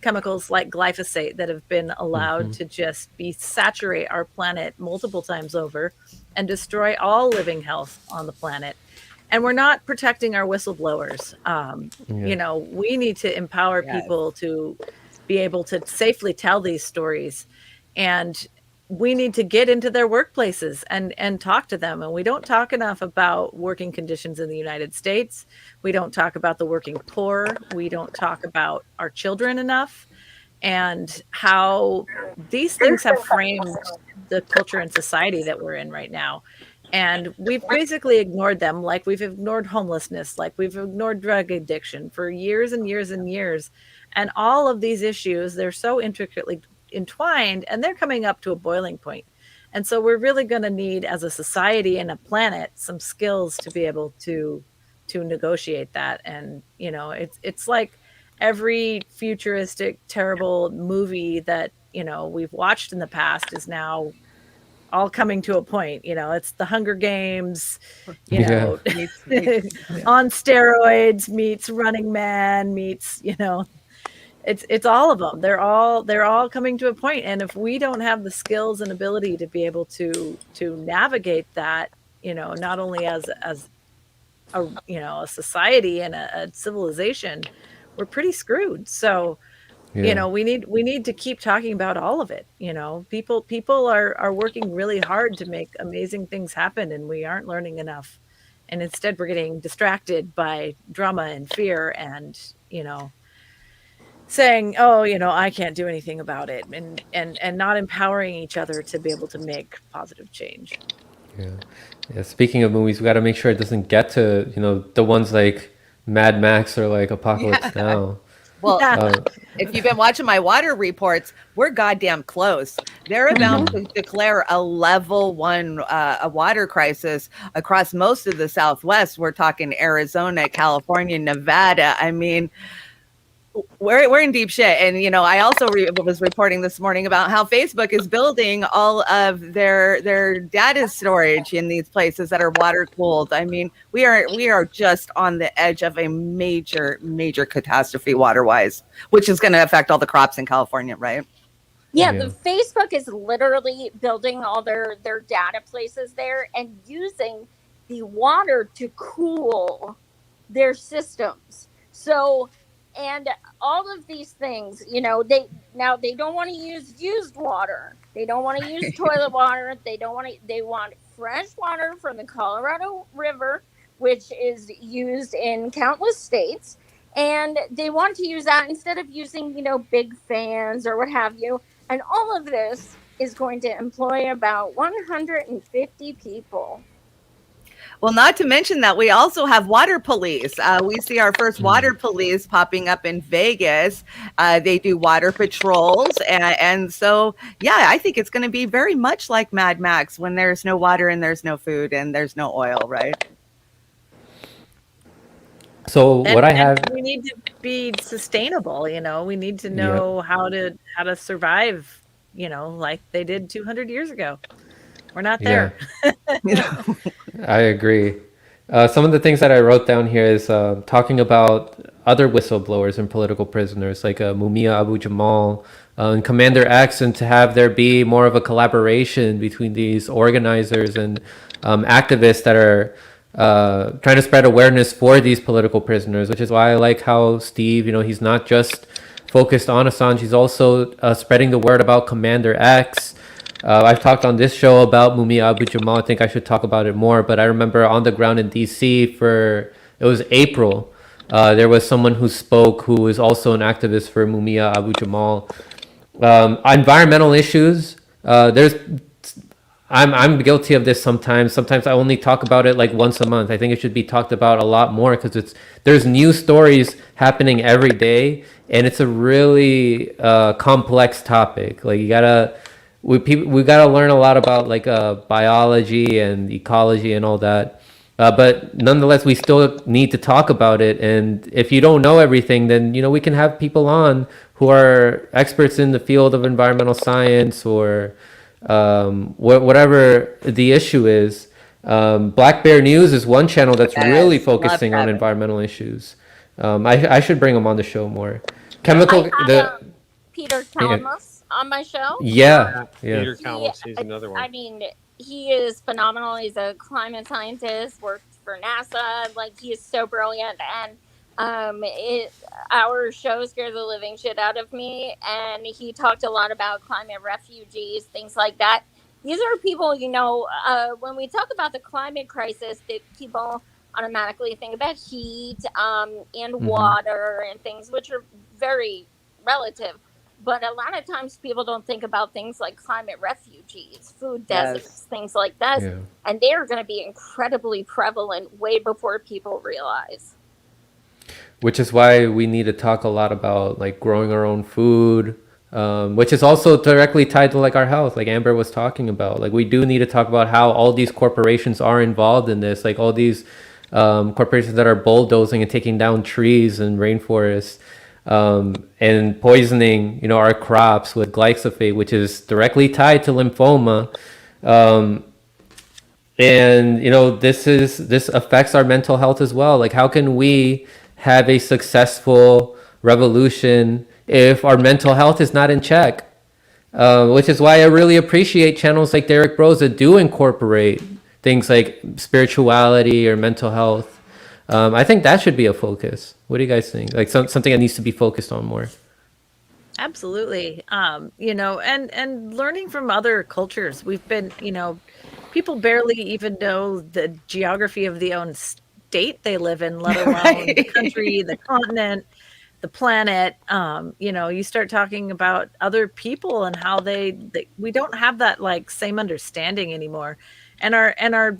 chemicals like glyphosate that have been allowed to just saturate our planet multiple times over and destroy all living health on the planet. And we're not protecting our whistleblowers. You know, we need to empower people to be able to safely tell these stories. And we need to get into their workplaces and talk to them. And we don't talk enough about working conditions in the United States. We don't talk about the working poor. We don't talk about our children enough, and how these things have framed the culture and society that we're in right now. And we've basically ignored them, like we've ignored homelessness, like we've ignored drug addiction for years and years and years. And all of these issues, they're so intricately entwined, and they're coming up to a boiling point. And so we're really going to need, as a society and a planet, some skills to be able to negotiate that. And you know, it's like every futuristic terrible movie that, you know, we've watched in the past is now all coming to a point. It's the Hunger Games, Yeah. on steroids meets Running Man meets, it's all of them. They're all coming to a point. And if we don't have the skills and ability to be able to navigate that, not only as a society and a civilization, we're pretty screwed. So, we need to keep talking about all of it. People are working really hard to make amazing things happen, and we aren't learning enough. And instead we're getting distracted by drama and fear and, saying, oh, I can't do anything about it, and not empowering each other to be able to make positive change. Yeah. Speaking of movies, we got to make sure it doesn't get to, the ones like Mad Max or like Apocalypse Now. Well, if you've been watching my water reports, we're goddamn close. They're about to declare a level 1 a water crisis across most of the Southwest. We're talking Arizona, California, Nevada. I mean, we're in deep shit. And, I also was reporting this morning about how Facebook is building all of their data storage in these places that are water cooled. I mean, we are just on the edge of a major catastrophe water wise, which is going to affect all the crops in California, right? Yeah, the Facebook is literally building all their data places there and using the water to cool their systems. So, and all of these things, they don't want to use used water. They don't want to use toilet water. They want fresh water from the Colorado River, which is used in countless states. And they want to use that instead of using, big fans or what have you. And all of this is going to employ about 150 people. Well, not to mention that we also have water police. We see our first water police popping up in Vegas. They do water patrols. And so, I think it's going to be very much like Mad Max when there's no water and there's no food and there's no oil, right? So we need to be sustainable. We need to know how to survive, like they did 200 years ago. We're not there. I agree. Some of the things that I wrote down here is talking about other whistleblowers and political prisoners like Mumia Abu-Jamal and Commander X, and to have there be more of a collaboration between these organizers and activists that are trying to spread awareness for these political prisoners, which is why I like how Steve, he's not just focused on Assange, he's also spreading the word about Commander X. I've talked on this show about Mumia Abu-Jamal. I think I should talk about it more, but I remember on the ground in DC it was April, there was someone who spoke who was also an activist for Mumia Abu-Jamal. Environmental issues, I'm guilty of this sometimes. Sometimes I only talk about it like once a month. I think it should be talked about a lot more because there's new stories happening every day, and it's a really complex topic. Like we gotta learn a lot about like biology and ecology and all that. But nonetheless, we still need to talk about it. And if you don't know everything, then we can have people on who are experts in the field of environmental science or whatever the issue is. Black Bear News is one channel that's really focusing on environmental issues. I should bring them on the show more. Peter Calamus on my show. Yeah. Peter Calamus, he's another one. I mean, he is phenomenal. He's a climate scientist, worked for NASA. Like, he is so brilliant. And our show scared the living shit out of me, and he talked a lot about climate refugees, things like that. These are people, when we talk about the climate crisis, that people automatically think about heat and water and things, which are very relative. But a lot of times people don't think about things like climate refugees, food deserts, things like that. Yeah. And they are going to be incredibly prevalent way before people realize. Which is why we need to talk a lot about like growing our own food, which is also directly tied to like our health, like Amber was talking about. Like we do need to talk about how all these corporations are involved in this, like all these corporations that are bulldozing and taking down trees and rainforests. And poisoning, our crops with glyphosate, which is directly tied to lymphoma. And this affects our mental health as well. Like, how can we have a successful revolution if our mental health is not in check? Which is why I really appreciate channels like Derek Bros that do incorporate things like spirituality or mental health. I think that should be a focus. What do you guys think? Like something that needs to be focused on more. Absolutely. And learning from other cultures. We've been, people barely even know the geography of the own state they live in, let alone Right. the country, the continent, the planet. You start talking about other people and how we don't have that like same understanding anymore. And our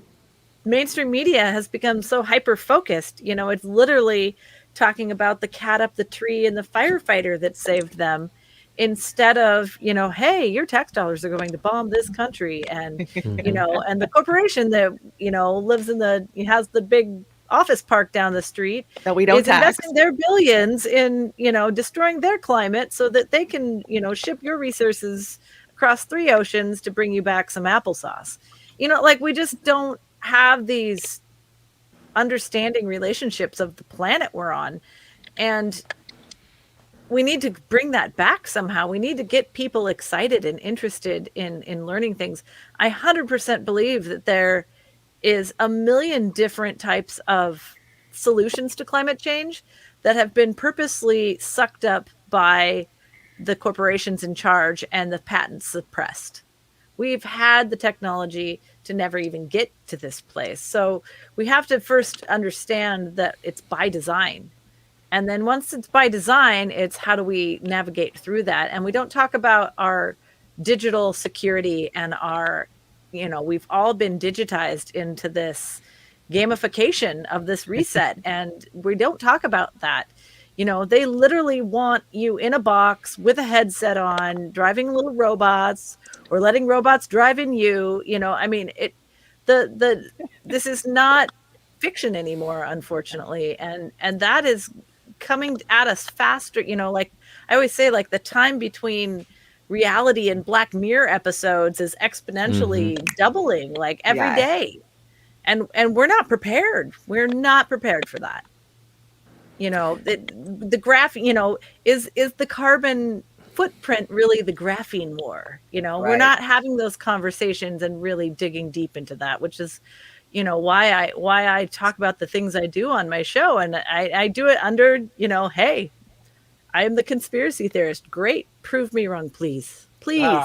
mainstream media has become so hyper focused. It's literally talking about the cat up the tree and the firefighter that saved them, instead of, hey, your tax dollars are going to bomb this country, and and the corporation that has the big office park down the street That we don't is tax. investing their billions in destroying their climate so that they can ship your resources across 3 oceans to bring you back some applesauce. Like, we just don't have these understanding relationships of the planet we're on, and we need to bring that back somehow. We need to get people excited and interested in learning things. I 100% believe that there is a million different types of solutions to climate change that have been purposely sucked up by the corporations in charge and the patents suppressed. We've had the technology to never even get to this place. So we have to first understand that it's by design. And then once it's by design, it's how do we navigate through that? And we don't talk about our digital security and our, we've all been digitized into this gamification of this reset. And we don't talk about that. They literally want you in a box with a headset on, driving little robots or letting robots drive in you. This is not fiction anymore, unfortunately. And that is coming at us faster. Like I always say, like the time between reality and Black Mirror episodes is exponentially doubling, like every day. And we're not prepared. We're not prepared for that. The graph, is the carbon footprint really the graphene war? We're not having those conversations and really digging deep into that, which is, why I talk about the things I do on my show. And I do it under, hey, I am the conspiracy theorist. Great. Prove me wrong, please. Please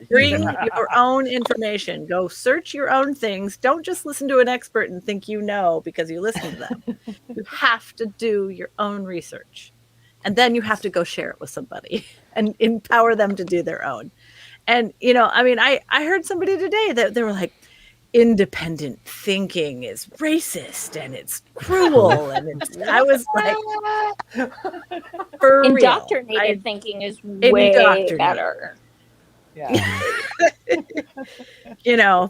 bring your own information. Go search your own things. Don't just listen to an expert and think because you listen to them. You have to do your own research. And then you have to go share it with somebody and empower them to do their own. And, I heard somebody today that they were like, independent thinking is racist and it's cruel. And I was like, for indoctrinated thinking is way better. Yeah.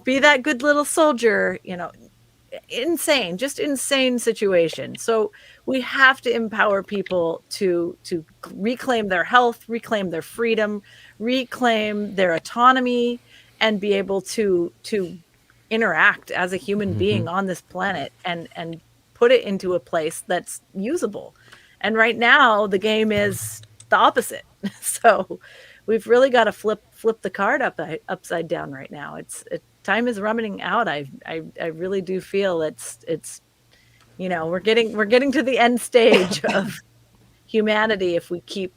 Be that good little soldier, insane situation. So we have to empower people to reclaim their health, reclaim their freedom, reclaim their autonomy, and be able to interact as a human being on this planet and put it into a place that's usable. And right now the game is the opposite. So we've really got to flip the card upside down right now. Time is running out. I really do feel it's we're getting to the end stage of humanity if we keep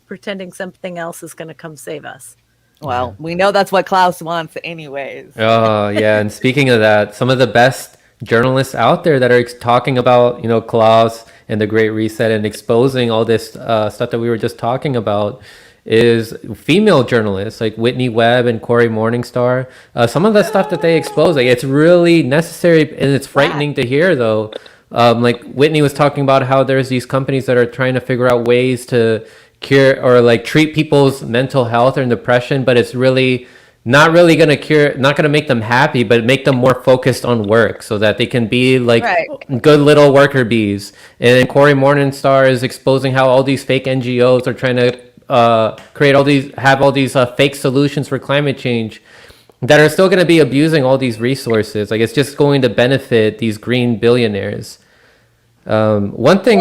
pretending something else is going to come save us. Well, we know that's what Klaus wants anyways. Oh, yeah. And speaking of that, some of the best journalists out there that are talking about, Klaus and the Great Reset and exposing all this stuff that we were just talking about is female journalists like Whitney Webb and Corey Morningstar. Some of the stuff that they expose, like it's really necessary and it's frightening to hear though. Like Whitney was talking about how there's these companies that are trying to figure out ways to cure or like treat people's mental health or depression, but it's really not really going to cure, not going to make them happy, but make them more focused on work so that they can be like good little worker bees. And then Corey Morningstar is exposing how all these fake NGOs are trying to have all these fake solutions for climate change. that are still going to be abusing all these resources. Like, it's just going to benefit these green billionaires. One thing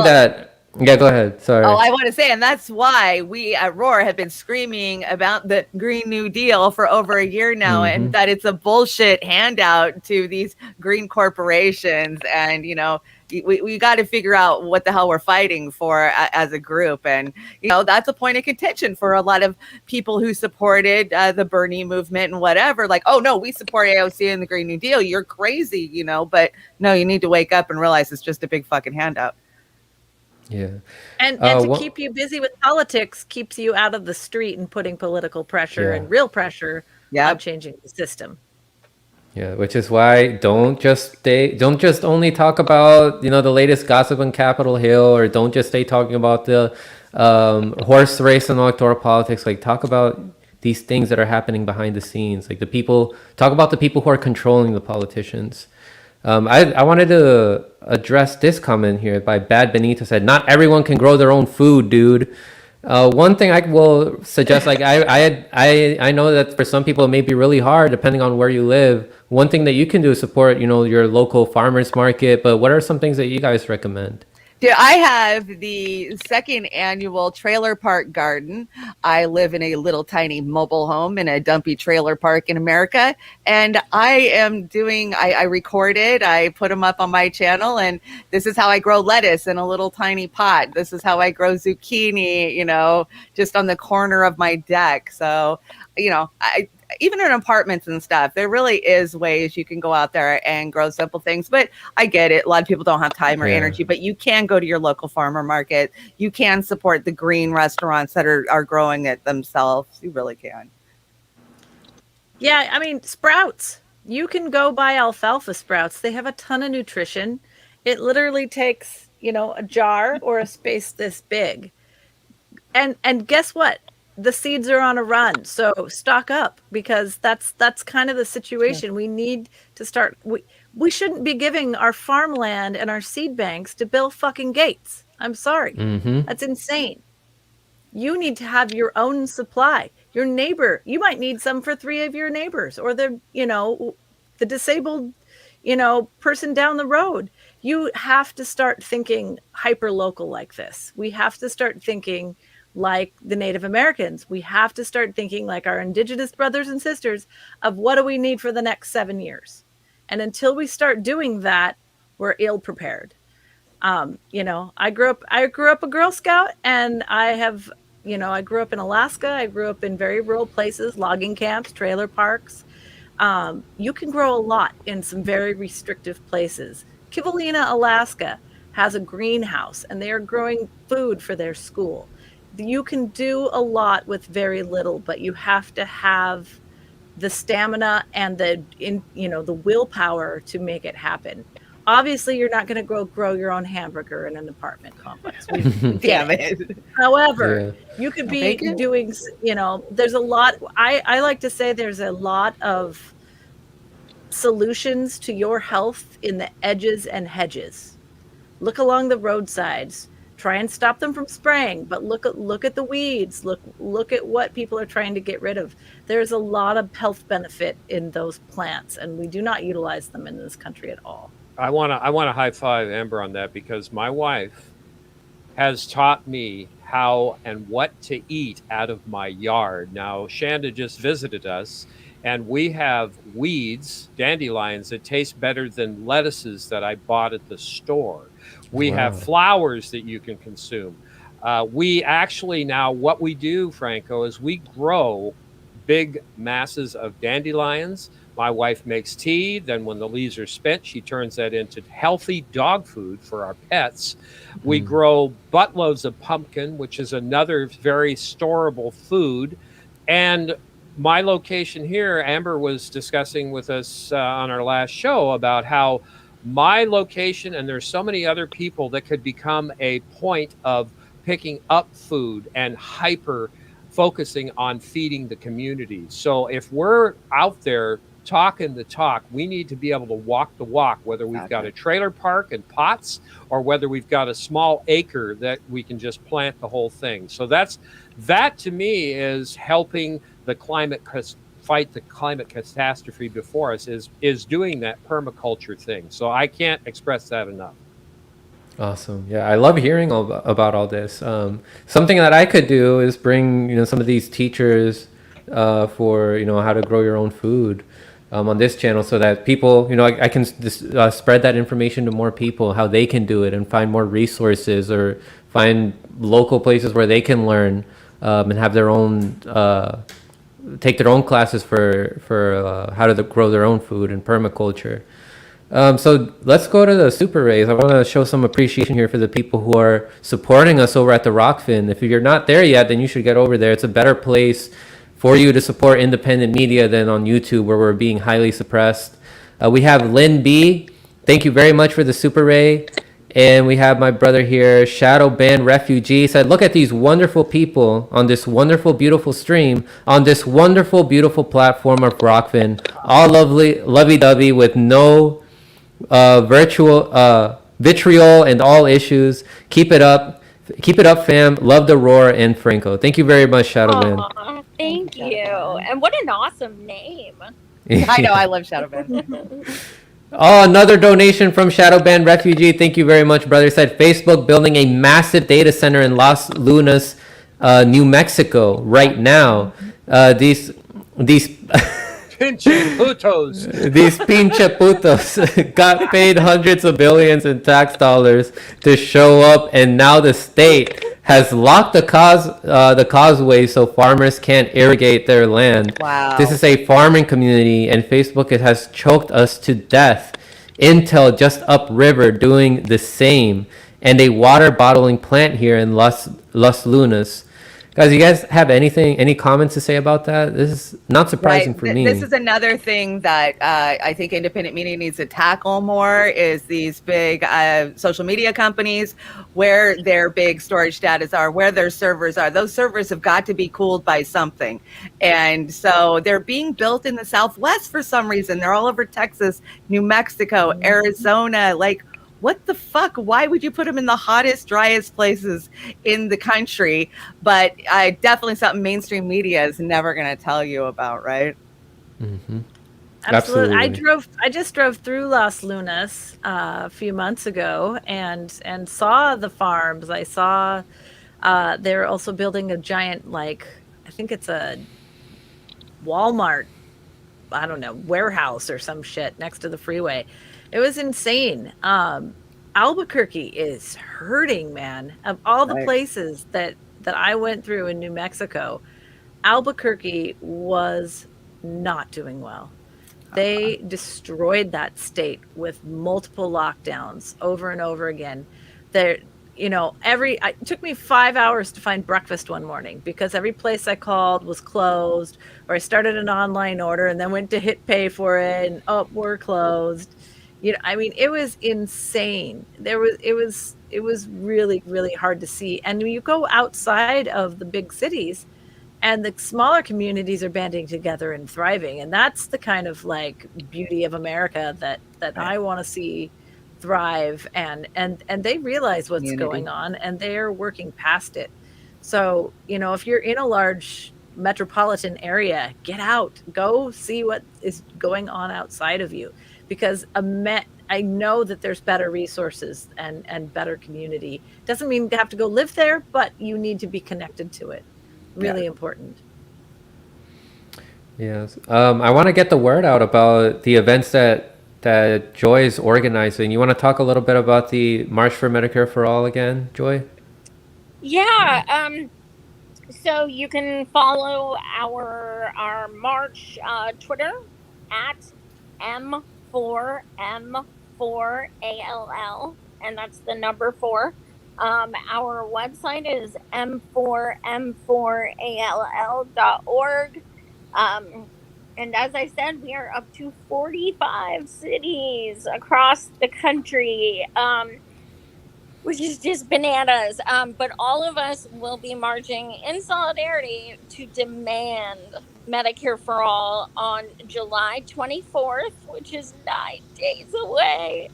yeah, go ahead. Sorry. Oh, I want to say, and that's why we at Roar have been screaming about the Green New Deal for over a year now, and that it's a bullshit handout to these green corporations. And, you know, we got to figure out what the hell we're fighting for as a group. And, you know, that's a point of contention for a lot of people who supported the Bernie movement and whatever. Like, oh, no, we support AOC and the Green New Deal. You're crazy, you know, but no, you need to wake up and realize it's just a big fucking handout. Yeah. And to keep you busy with politics keeps you out of the street and putting political pressure and real pressure on changing the system. Yeah, which is why don't just only talk about, you know, the latest gossip on Capitol Hill, or don't just stay talking about the horse race and electoral politics. Like, talk about these things that are happening behind the scenes. Like, talk about the people who are controlling the politicians. I wanted to address this comment here by Bad Benito. Said, not everyone can grow their own food, dude. One thing I will suggest, like, I know that for some people it may be really hard depending on where you live. One thing that you can do is support, you know, your local farmers market. But what are some things that you guys recommend? Dude, I have the second annual trailer park garden. I live in a little tiny mobile home in a dumpy trailer park in America. And I recorded, I put them up on my channel, and this is how I grow lettuce in a little tiny pot. This is how I grow zucchini, you know, just on the corner of my deck. So, you know, even in apartments and stuff, there really is ways you can go out there and grow simple things. But I get it. A lot of people don't have time or energy, but you can go to your local farmer market. You can support the green restaurants that are growing it themselves. You really can. Yeah, I mean, sprouts. You can go buy alfalfa sprouts. They have a ton of nutrition. It literally takes, you know, a jar or a space this big. And guess what? The seeds are on a run, so stock up, because that's kind of the situation. We need to start. We shouldn't be giving our farmland and our seed banks to Bill fucking Gates. I'm sorry, that's insane. You need to have your own supply. Your neighbor, you might need some for 3 of your neighbors, or the disabled, you know, person down the road. You have to start thinking hyper local like this. We have to start thinking like the Native Americans. We have to start thinking like our indigenous brothers and sisters of what do we need for the next 7 years. And until we start doing that, we're ill prepared. You know, I grew up a Girl Scout, and I grew up in Alaska. I grew up in very rural places, logging camps, trailer parks. You can grow a lot in some very restrictive places. Kivalina, Alaska has a greenhouse, and they are growing food for their school. You can do a lot with very little, but you have to have the stamina and the willpower to make it happen. Obviously, you're not going to grow your own hamburger in an apartment complex. Damn it. However, you could be doing, you know, there's a lot. I like to say there's a lot of solutions to your health in the edges and hedges. Look along the roadsides. Try and stop them from spraying, but look at the weeds. Look at what people are trying to get rid of. There's a lot of health benefit in those plants, and we do not utilize them in this country at all. I want to high five Amber on that, because my wife has taught me how and what to eat out of my yard. Now, Shanda just visited us, and we have weeds, dandelions, that taste better than lettuces that I bought at the store. We have flowers that you can consume. We actually now, what we do, Franco, is we grow big masses of dandelions. My wife makes tea. Then when the leaves are spent, she turns that into healthy dog food for our pets. We grow buttloads of pumpkin, which is another very storable food. And my location here, Amber was discussing with us on our last show about how my location, and there's so many other people that could become a point of picking up food and hyper focusing on feeding the community. So if we're out there talking the talk, we need to be able to walk the walk, whether we've got a trailer park and pots, or whether we've got a small acre that we can just plant the whole thing. So that to me is helping the climate fight the climate catastrophe before us is doing that permaculture thing. So I can't express that enough. Awesome. Yeah, I love hearing about all this. Something that I could do is bring, some of these teachers for, how to grow your own food on this channel, so that people, I can spread that information to more people, how they can do it and find more resources, or find local places where they can learn and have their own, take their own classes for how to grow their own food and permaculture. So let's go to the super raise. I want to show some appreciation here for the people who are supporting us over at the Rockfin. If you're not there yet, then you should get over there. It's a better place for you to support independent media than on YouTube, where we're being highly suppressed. We have Lynn B. Thank you very much for the super ray. And we have my brother here, Shadow Band Refugee, said, look at these wonderful people on this wonderful, beautiful stream, on this wonderful, beautiful platform of Rockfin, all lovely, lovey-dovey, with no vitriol and all issues. Keep it up, fam. Love the Roar and Franco. Thank you very much, Shadowband. Thank you. And what an awesome name. I know, I love Shadowband. Oh, another donation from Shadowband Refugee. Thank you very much, brother. Said Facebook building a massive data center in Las Lunas, New Mexico right now. These Pinche putos. These pinche putos got paid hundreds of billions in tax dollars to show up, and now the state has locked the causeway so farmers can't irrigate their land. Wow. This is a farming community, and Facebook has choked us to death. Intel just upriver doing the same, and a water bottling plant here in Las Lunas. Guys, you guys have any comments to say about that? This is not surprising for me. This is another thing that I think independent media needs to tackle more, is these big social media companies, where their big storage data are, where their servers are. Those servers have got to be cooled by something. And so they're being built in the Southwest for some reason. They're all over Texas, New Mexico, Arizona, like, what the fuck? Why would you put them in the hottest, driest places in the country? But definitely something mainstream media is never going to tell you about, right? Mm-hmm. Absolutely. I just drove through Las Lunas a few months ago and saw the farms. I saw they're also building a giant, like, I think it's a Walmart, I don't know, warehouse or some shit next to the freeway. It was insane. Albuquerque is hurting, man. Of all the places that I went through in New Mexico, Albuquerque was not doing well. They destroyed that state with multiple lockdowns over and over again. It took me 5 hours to find breakfast one morning, because every place I called was closed, or I started an online order and then went to hit pay for it, and we're closed. It was insane. It was really, really hard to see. And when you go outside of the big cities, and the smaller communities are banding together and thriving, and that's the kind of, like, beauty of America that I want to see thrive. And they realize what's going on, and they're working past it. So, if you're in a large metropolitan area, get out, go see what is going on outside of you. Because I know that there's better resources and better community. Doesn't mean you have to go live there, but you need to be connected to it. Really important. Yes. I want to get the word out about the events that Joy is organizing. You want to talk a little bit about the March for Medicare for All again, Joy? Yeah. So you can follow our March Twitter at M4A ALL, and that's the number 4. Our website is m4all.org. And as I said, we are up to 45 cities across the country, which is just bananas. But all of us will be marching in solidarity to demand Medicare for All on July 24th, which is 9 days away.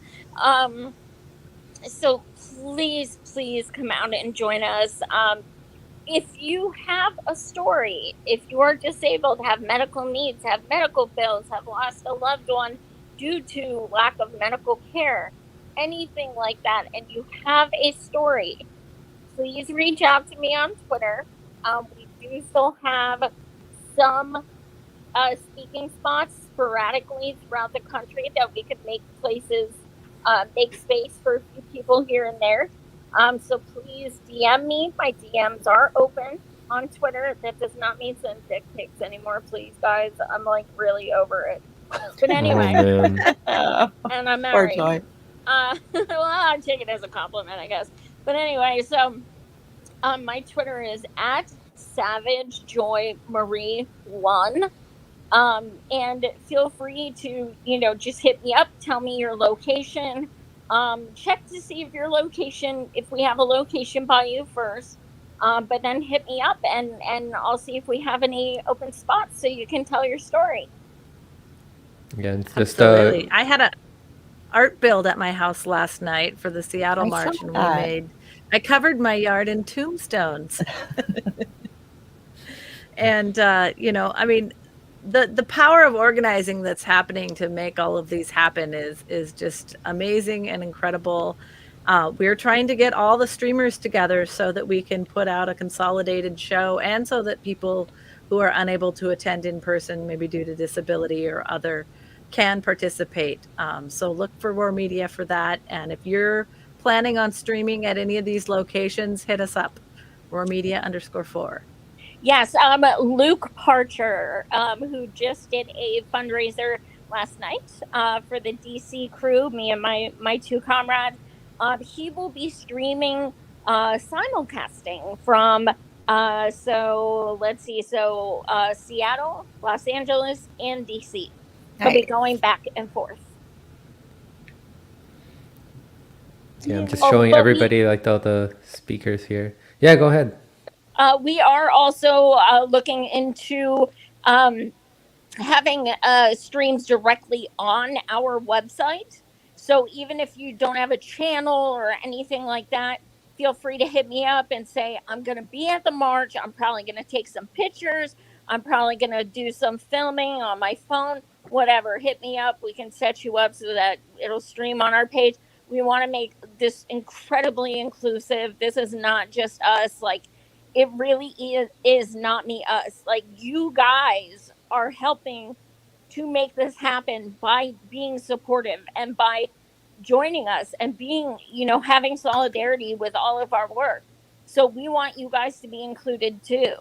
So please come out and join us. if you have a story, if you're disabled, have medical needs, have medical bills, have lost a loved one due to lack of medical care, anything like that, and you have a story, please reach out to me on Twitter. We do still have some speaking spots sporadically throughout the country that we could make places, make space for a few people here and there. So please DM me. My DMs are open on Twitter. That does not mean send dick pics anymore, please, guys. I'm like really over it. But anyway, and I'm Poor married. Joy. Well, I'll take it as a compliment, I guess. But anyway, so my Twitter is at SavageJoyMarie1. And feel free to, just hit me up, tell me your location. Check to see if your location, if we have a location by you first. But then hit me up and I'll see if we have any open spots so you can tell your story. Yeah, it's just Absolutely. I had a art build at my house last night for the Seattle I March, saw and that. I covered my yard in tombstones. And I mean, the power of organizing that's happening to make all of these happen is just amazing and incredible. We're trying to get all the streamers together so that we can put out a consolidated show, and so that people who are unable to attend in person, maybe due to disability or other, can participate. So look for Roar Media for that. And if you're planning on streaming at any of these locations, hit us up, roarmedia_4. Yes, Luke Parcher, who just did a fundraiser last night for the DC crew, me and my two comrades. He will be streaming simulcasting from so let's see, Seattle, Los Angeles, and DC. He'll be going back and forth. Yeah, I'm just showing everybody like all the speakers here. Yeah, go ahead. We are also looking into having streams directly on our website. So even if you don't have a channel or anything like that, feel free to hit me up and say, I'm going to be at the march. I'm probably going to take some pictures. I'm probably going to do some filming on my phone, whatever. Hit me up. We can set you up so that it'll stream on our page. We want to make this incredibly inclusive. This is not just us. Like, it really is not me, us. Like, you guys are helping to make this happen by being supportive and by joining us and being, having solidarity with all of our work. So we want you guys to be included too.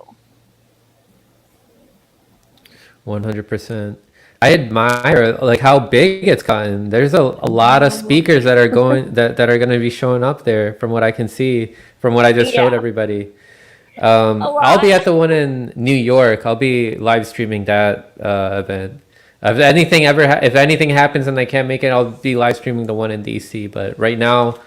100%. I admire like how big it's gotten. There's a lot of speakers that are going that are going to be showing up there, from what I can see, from what I just showed everybody. I'll be at the one in New York. I'll be live streaming that event. If anything happens and I can't make it, I'll be live streaming the one in DC. But right now,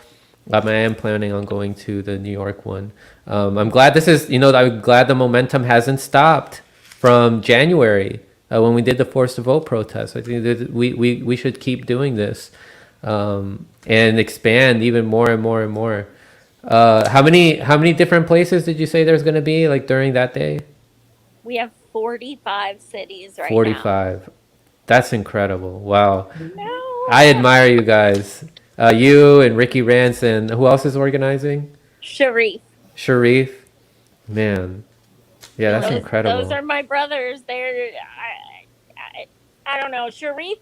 I am planning on going to the New York one. I'm glad I'm glad the momentum hasn't stopped from January when we did the Force to Vote protest. I think that we should keep doing this and expand even more and more and more. How many different places did you say there's going to be like during that day? We have 45 cities right 45. Now. That's incredible. Wow. No. I admire you guys. You and Ricky Rance, and who else is organizing? Sharif. Man. Yeah, that's incredible. Those are my brothers. I don't know. Sharif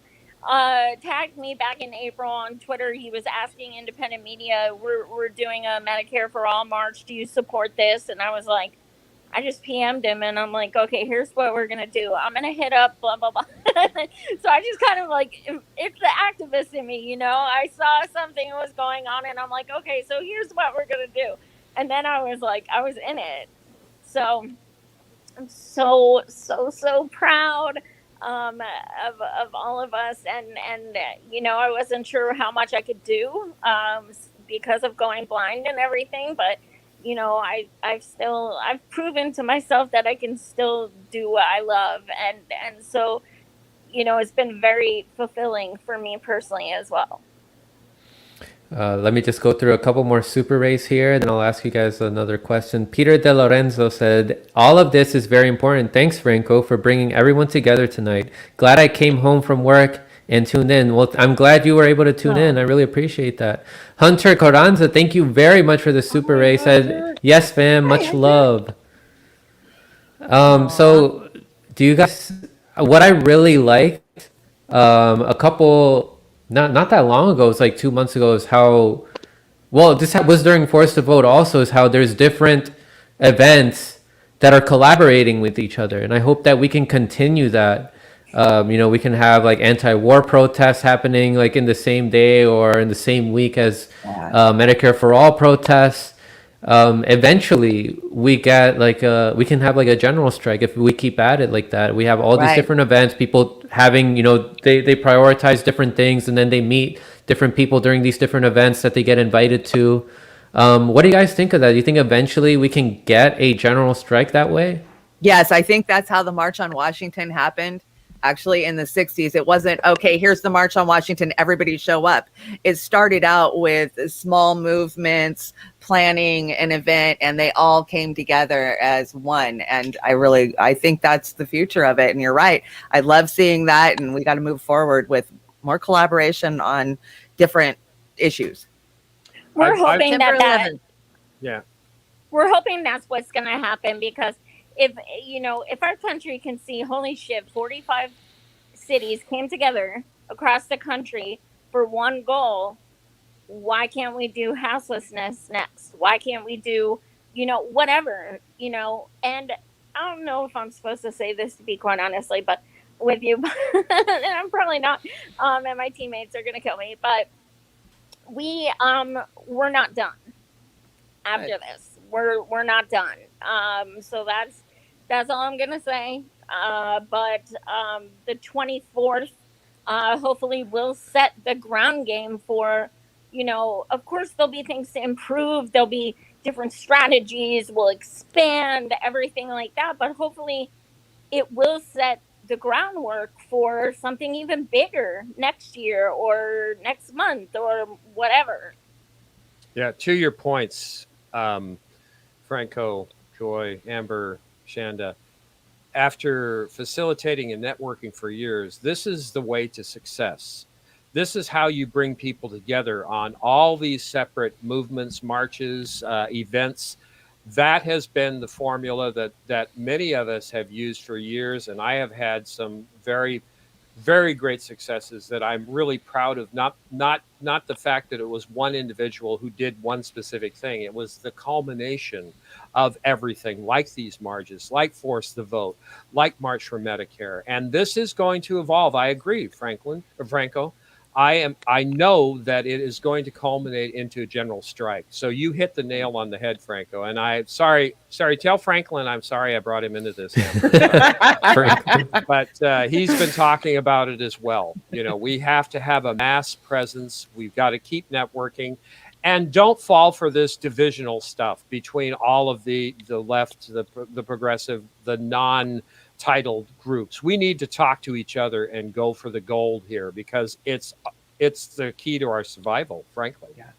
tagged me back in April on Twitter. He was asking independent media, we're doing a Medicare for All march. Do you support this? And I was like, I just PM'd him and I'm like, okay, here's what we're going to do. I'm going to hit up blah, blah, blah. So I just kind of like, it's the activist in me, I saw something was going on and I'm like, okay, so here's what we're going to do. And then I was like, I was in it. So I'm so, so, so proud of all of us. And I wasn't sure how much I could do because of going blind and everything, but I've proven to myself that I can still do what I love. And so, it's been very fulfilling for me personally as well. Let me just go through a couple more super rays here, then I'll ask you guys another question. Peter De Lorenzo said, all of this is very important. Thanks, Franco, for bringing everyone together tonight. Glad I came home from work and tuned in. Well, I'm glad you were able to tune in. I really appreciate that. Hunter Coranza, thank you very much for the super ray. Said, yes, fam, much love. So do you guys, what I really liked, a couple, not that long ago, it's like 2 months ago, is how, well, this was during Force to Vote also, is how there's different events that are collaborating with each other. And I hope that we can continue that. We can have like anti-war protests happening like in the same day or in the same week as Medicare for All protests. Eventually we get like we can have like a general strike if we keep at it like that. We have all these different events, people having, they prioritize different things, and then they meet different people during these different events that they get invited to. What do you guys think of that? Do you think eventually we can get a general strike that way? Yes, I think that's how the March on Washington happened. Actually, in the 60s, it wasn't, okay, here's the March on Washington, everybody show up. It started out with small movements, planning an event, and they all came together as one. And I think that's the future of it. And you're right. I love seeing that. And we got to move forward with more collaboration on different issues. We're hoping yeah. We're hoping that's what's going to happen, because if our country can see, holy shit, 45 cities came together across the country for one goal, why can't we do houselessness next? Why can't we do, whatever, and I don't know if I'm supposed to say this, to be quite honestly, but with you, and I'm probably not, and my teammates are going to kill me, but we're not done after this. We're not done. So that's all I'm gonna say. But the 24th, hopefully, will set the ground game for, of course, there'll be things to improve. There'll be different strategies. We'll expand everything like that. But hopefully, it will set the groundwork for something even bigger next year or next month or whatever. Yeah, to your points, Franco, Joy, Amber, Shanda, after facilitating and networking for years, this is the way to success. This is how you bring people together on all these separate movements, marches, events. That has been the formula that many of us have used for years, and I have had some very, very great successes that I'm really proud of. Not the fact that it was one individual who did one specific thing. It was the culmination of everything, like these marches, like Force the Vote, like March for Medicare. And this is going to evolve. I agree, Franco. I know that it is going to culminate into a general strike. So you hit the nail on the head, Franco. And sorry, tell Franklin I'm sorry I brought him into this. But he's been talking about it as well. We have to have a mass presence. We've got to keep networking. And don't fall for this divisional stuff between all of the left, the progressive, the non-titled groups. We need to talk to each other and go for the gold here, because it's the key to our survival, frankly. Yeah.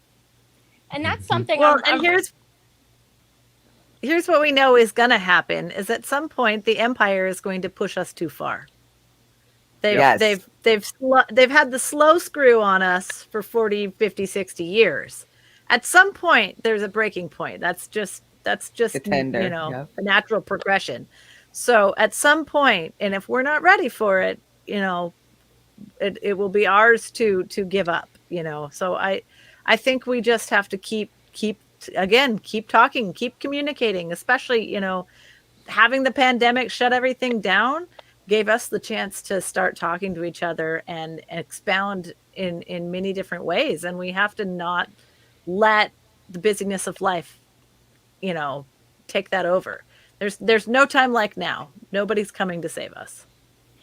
And that's something. Well, here's what we know is going to happen: is at some point the empire is going to push us too far. They've had the slow screw on us for 40, 50, 60 years. At some point, there's a breaking point. That's just the natural progression. So at some point, and if we're not ready for it, it will be ours to give up. So I think we just have to keep talking, keep communicating. Especially having the pandemic shut everything down gave us the chance to start talking to each other and expound in many different ways. And we have to not let the busyness of life, take that over. There's no time like now. Nobody's coming to save us.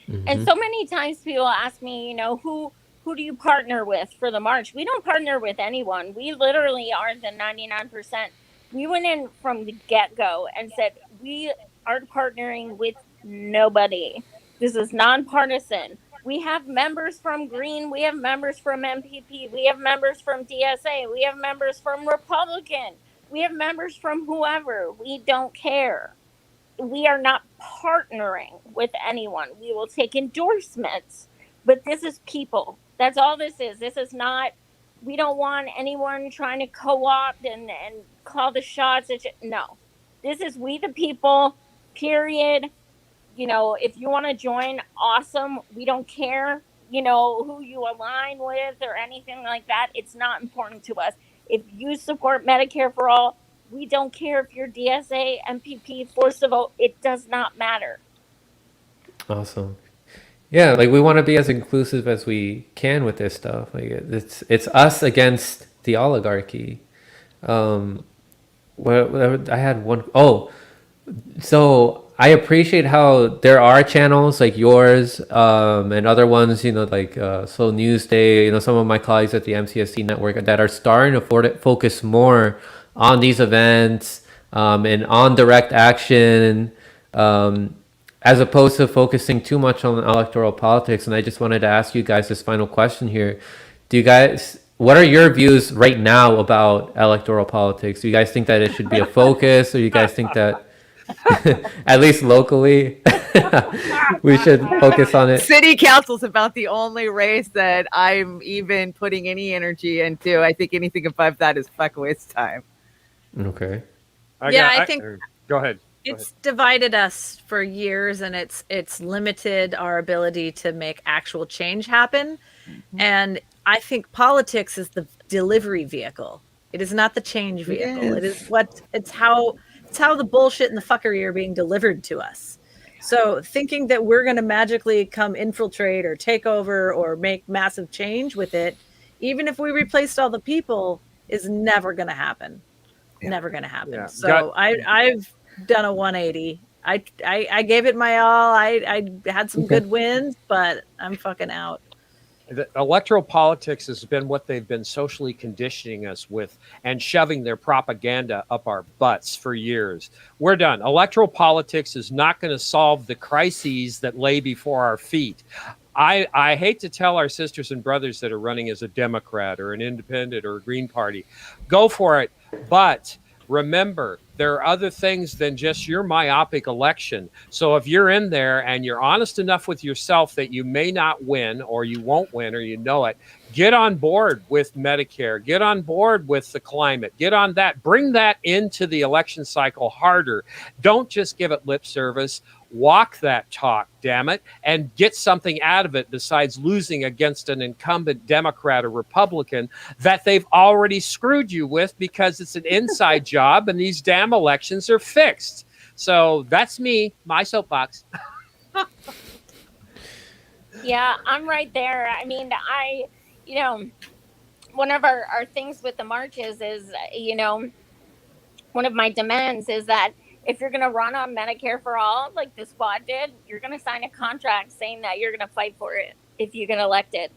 Mm-hmm. And so many times people ask me, who do you partner with for the march? We don't partner with anyone. We literally are the 99%. We went in from the get-go and said, we are partnering with nobody. This is nonpartisan. We have members from Green. We have members from MPP. We have members from DSA. We have members from Republican. We have members from whoever. We don't care. We are not partnering with anyone. We will take endorsements, but this is people. That's all this is. This is not, we don't want anyone trying to co-opt and call the shots. No, this is we the people, period. If you want to join, awesome. We don't care, who you align with or anything like that. It's not important to us. If you support Medicare for all, we don't care if you're DSA, MPP, force of vote. It does not matter. Awesome. Yeah, like we want to be as inclusive as we can with this stuff. Like it's us against the oligarchy. What I had one. Oh, so I appreciate how there are channels like yours and other ones, like So Newsday, some of my colleagues at the MCSC network that are starting to focus more on these events and on direct action as opposed to focusing too much on electoral politics. And I just wanted to ask you guys this final question here. What are your views right now about electoral politics? Do you guys think that it should be a focus, or you guys think that at least locally we should focus on it? City council's about the only race that I'm even putting any energy into. I think anything above that is fuck waste time. Okay. I think go ahead. It's divided us for years, and it's limited our ability to make actual change happen. Mm-hmm. And I think politics is the delivery vehicle. It is not the change vehicle. It's how the bullshit and the fuckery are being delivered to us. So thinking that we're going to magically come infiltrate or take over or make massive change with it, even if we replaced all the people, is never going to happen. Yeah. Never going to happen. Yeah. So I've done a 180. I gave it my all. I had some good wins, but I'm fucking out. The electoral politics has been what they've been socially conditioning us with and shoving their propaganda up our butts for years. We're done. Electoral politics is not going to solve the crises that lay before our feet. I hate to tell our sisters and brothers that are running as a Democrat or an independent or a Green Party, go for it. But remember, there are other things than just your myopic election. So if you're in there and you're honest enough with yourself that you may not win or you won't win or you know it, get on board with Medicare, get on board with the climate, get on that, bring that into the election cycle harder. Don't just give it lip service. Walk that talk, damn it, and get something out of it besides losing against an incumbent Democrat or Republican that they've already screwed you with because it's an inside job and these damn elections are fixed. So that's me, my soapbox. Yeah, I'm right there. I mean, one of our things with the marches is, one of my demands is that if you're going to run on Medicare for all, like the squad did, you're going to sign a contract saying that you're going to fight for it if you get elected.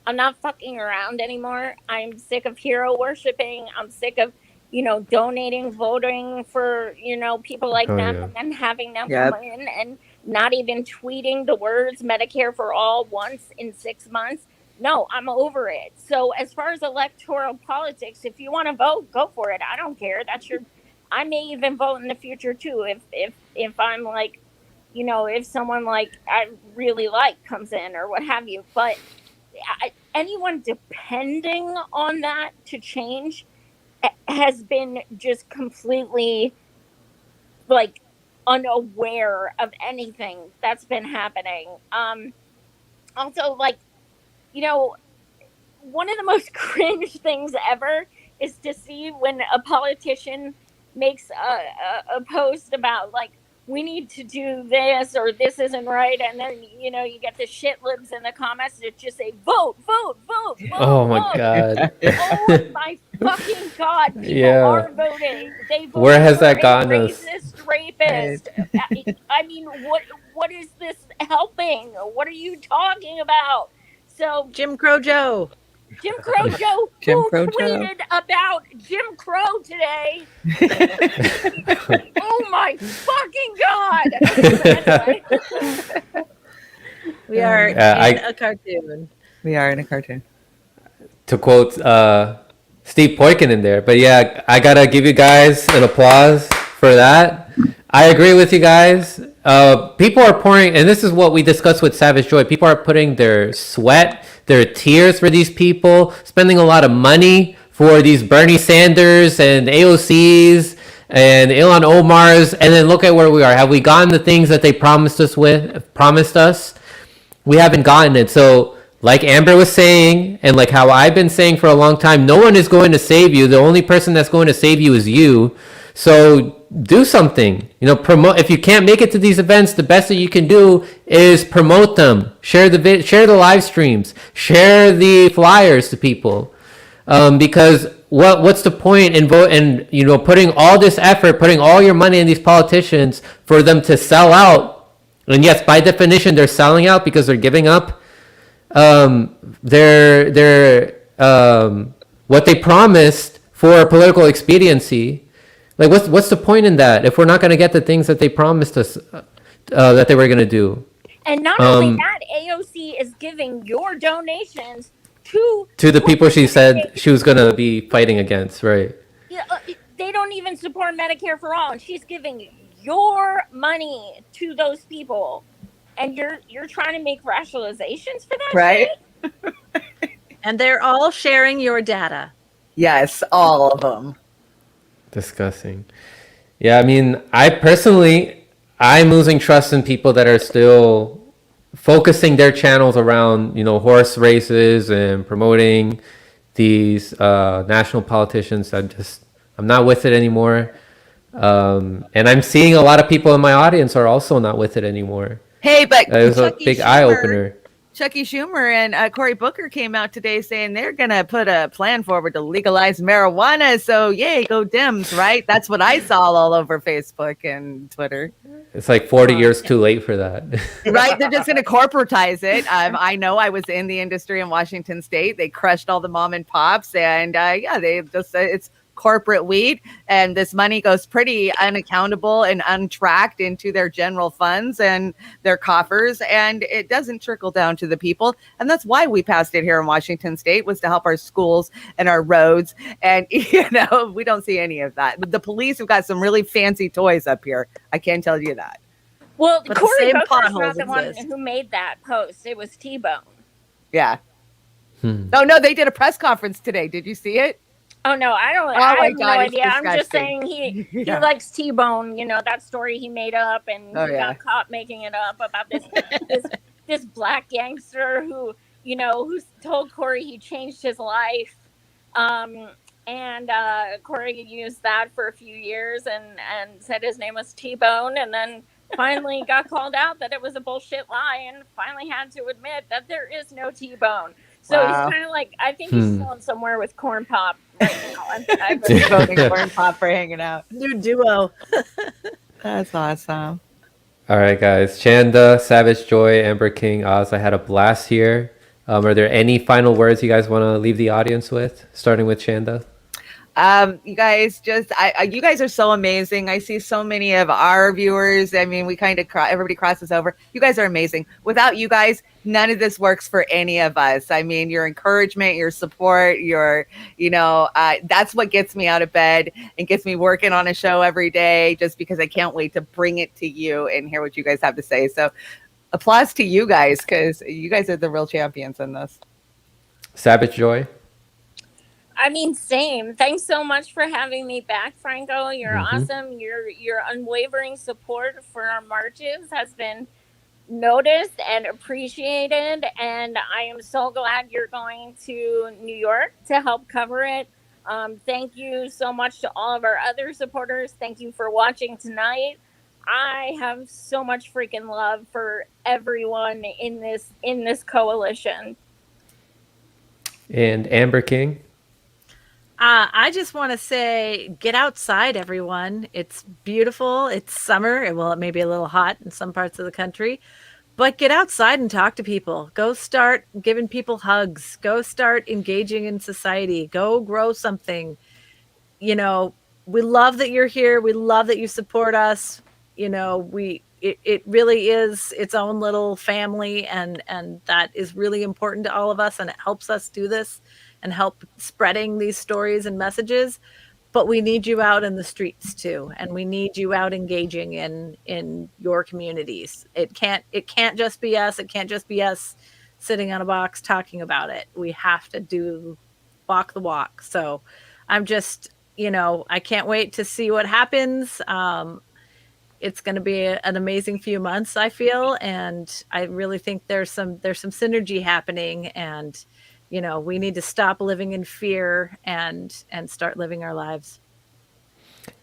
I'm not fucking around anymore. I'm sick of hero worshiping. I'm sick of, donating, voting for, people like them and then having them come in and not even tweeting the words Medicare for all once in 6 months. No, I'm over it. So as far as electoral politics, if you want to vote, go for it. I don't care. I may even vote in the future too if I'm like, if someone like I really like comes in or what have you. But anyone depending on that to change has been just completely like unaware of anything that's been happening. Also, like, one of the most cringe things ever is to see when a politician makes a post about like, we need to do this or this isn't right, and then you get the shit libs in the comments that just say vote. Oh my god. Oh my fucking god. People are voting. They vote. Where has that gotten us? Racist, rapist. I mean, what is this helping? What are you talking about? So Jim Crow Joe. Jim Crow Joe, tweeted about Jim Crow today. Oh my fucking god! We We are in a cartoon. We are in a cartoon. To quote Steve Poikin in there. But yeah, I gotta give you guys an applause for that. I agree with you guys. People are pouring, and this is what we discussed with Savage Joy. People are putting their sweat, their tears for these people, spending a lot of money for these Bernie Sanders and AOCs and Ilhan Omar's, and then look at where we are. Have we gotten the things that they promised us? We haven't gotten it. So like Amber was saying, and like how I've been saying for a long time, no one is going to save you. The only person that's going to save you is you. So do something. Promote. If you can't make it to these events, the best that you can do is promote them. Share the live streams. Share the flyers to people. Because what's the point in putting all this effort, putting all your money in these politicians for them to sell out? And yes, by definition, they're selling out because they're giving up their what they promised for political expediency. Like, what's the point in that if we're not going to get the things that they promised us that they were going to do? And not only that, AOC is giving your donations to the people she said she was going to be fighting against, right? Yeah, they don't even support Medicare for all, and she's giving your money to those people, and you're trying to make rationalizations for that, right? And they're all sharing your data. Yes, all of them. Disgusting. Yeah, I mean, I'm losing trust in people that are still focusing their channels around, horse races and promoting these national politicians. I'm not with it anymore. And I'm seeing a lot of people in my audience are also not with it anymore. Hey, but it was a big eye opener. Chucky Schumer and Cory Booker came out today saying they're going to put a plan forward to legalize marijuana. So, yay, go Dems, right? That's what I saw all over Facebook and Twitter. It's like 40 years too late for that. Right? They're just going to corporatize it. I know I was in the industry in Washington State. They crushed all the mom and pops. And, they just, it's corporate weed, and this money goes pretty unaccountable and untracked into their general funds and their coffers, and it doesn't trickle down to the people. And that's why we passed it here in Washington State, was to help our schools and our roads. And we don't see any of that. The police have got some really fancy toys up here, I can tell you that. Well, Cory Booker's not the one who made that post. It was T-Bone. Yeah. Oh no, they did a press conference today. Did you see it? Oh no, I don't. I have no idea. I'm just saying he likes T-Bone. That story he made up, and he got caught making it up about this black gangster who told Cory he changed his life, and Cory used that for a few years and said his name was T-Bone, and then finally got called out that it was a bullshit lie, and finally had to admit that there is no T-Bone. So he's kind of like, I think he's still somewhere with Corn Pop right now. I've been voting Corn Pop for hanging out. New duo. That's awesome. All right, guys. Chanda, Savage Joy, Amber King, Oz, I had a blast here. Are there any final words you guys want to leave the audience with, starting with Chanda? You guys you guys are so amazing. I see so many of our viewers. I mean, we kind of everybody crosses over. You guys are amazing. Without you guys, none of this works for any of us. I mean, your encouragement, your support, that's what gets me out of bed and gets me working on a show every day, just because I can't wait to bring it to you and hear what you guys have to say. So applause to you guys, because you guys are the real champions in this. Savage Joy. I mean, same. Thanks so much for having me back, Franco. You're awesome. Your unwavering support for our marches has been noticed and appreciated, and I am so glad you're going to New York to help cover it. Thank you so much to all of our other supporters. Thank you for watching tonight. I have so much freaking love for everyone in this coalition. And Amber King. I just want to say, get outside, everyone. It's beautiful. It's summer. Well, it may be a little hot in some parts of the country, but get outside and talk to people. Go start giving people hugs. Go start engaging in society. Go grow something. We love that you're here. We love that you support us. We it really is its own little family, and that is really important to all of us, and it helps us do this and help spreading these stories and messages. But we need you out in the streets too, and we need you out engaging in your communities. It can't just be us. It can't just be us sitting on a box talking about it. We have to walk the walk. So I'm just, I can't wait to see what happens. It's going to be an amazing few months, I feel, and I really think there's some synergy happening, and we need to stop living in fear and start living our lives.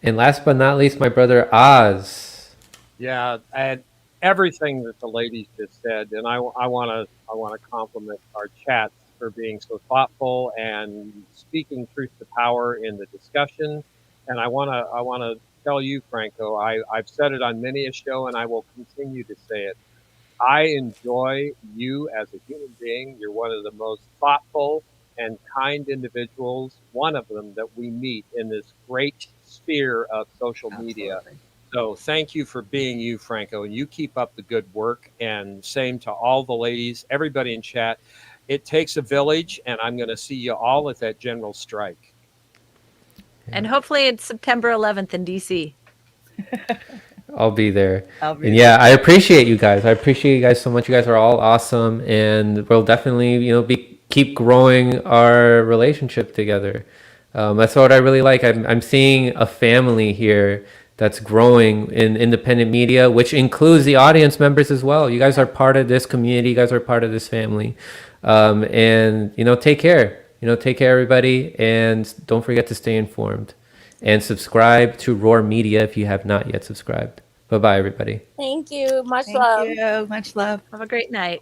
And last but not least, my brother Oz. Yeah, and everything that the ladies just said, and I want to compliment our chats for being so thoughtful and speaking truth to power in the discussion. And I want to tell you, Franco, I've said it on many a show, and I will continue to say it. I enjoy you as a human being. You're one of the most thoughtful and kind individuals, one of them that we meet in this great sphere of social media. So thank you for being you, Franco, and you keep up the good work. And same to all the ladies, everybody in chat. It takes a village, and I'm going to see you all at that general strike. And hopefully it's September 11th in DC. I'll be there. I'll be And there. yeah, I appreciate you guys. I appreciate you guys so much. You guys are all awesome, and we'll definitely, keep growing our relationship together. That's what I really like. I'm seeing a family here that's growing in independent media, which includes the audience members as well. You guys are part of this community. You guys are part of this family. And take care. Take care, everybody, and don't forget to stay informed. And subscribe to Roar Media if you have not yet subscribed. Bye-bye, everybody. Thank you. Much Thank love. you. Much love. Have a great night.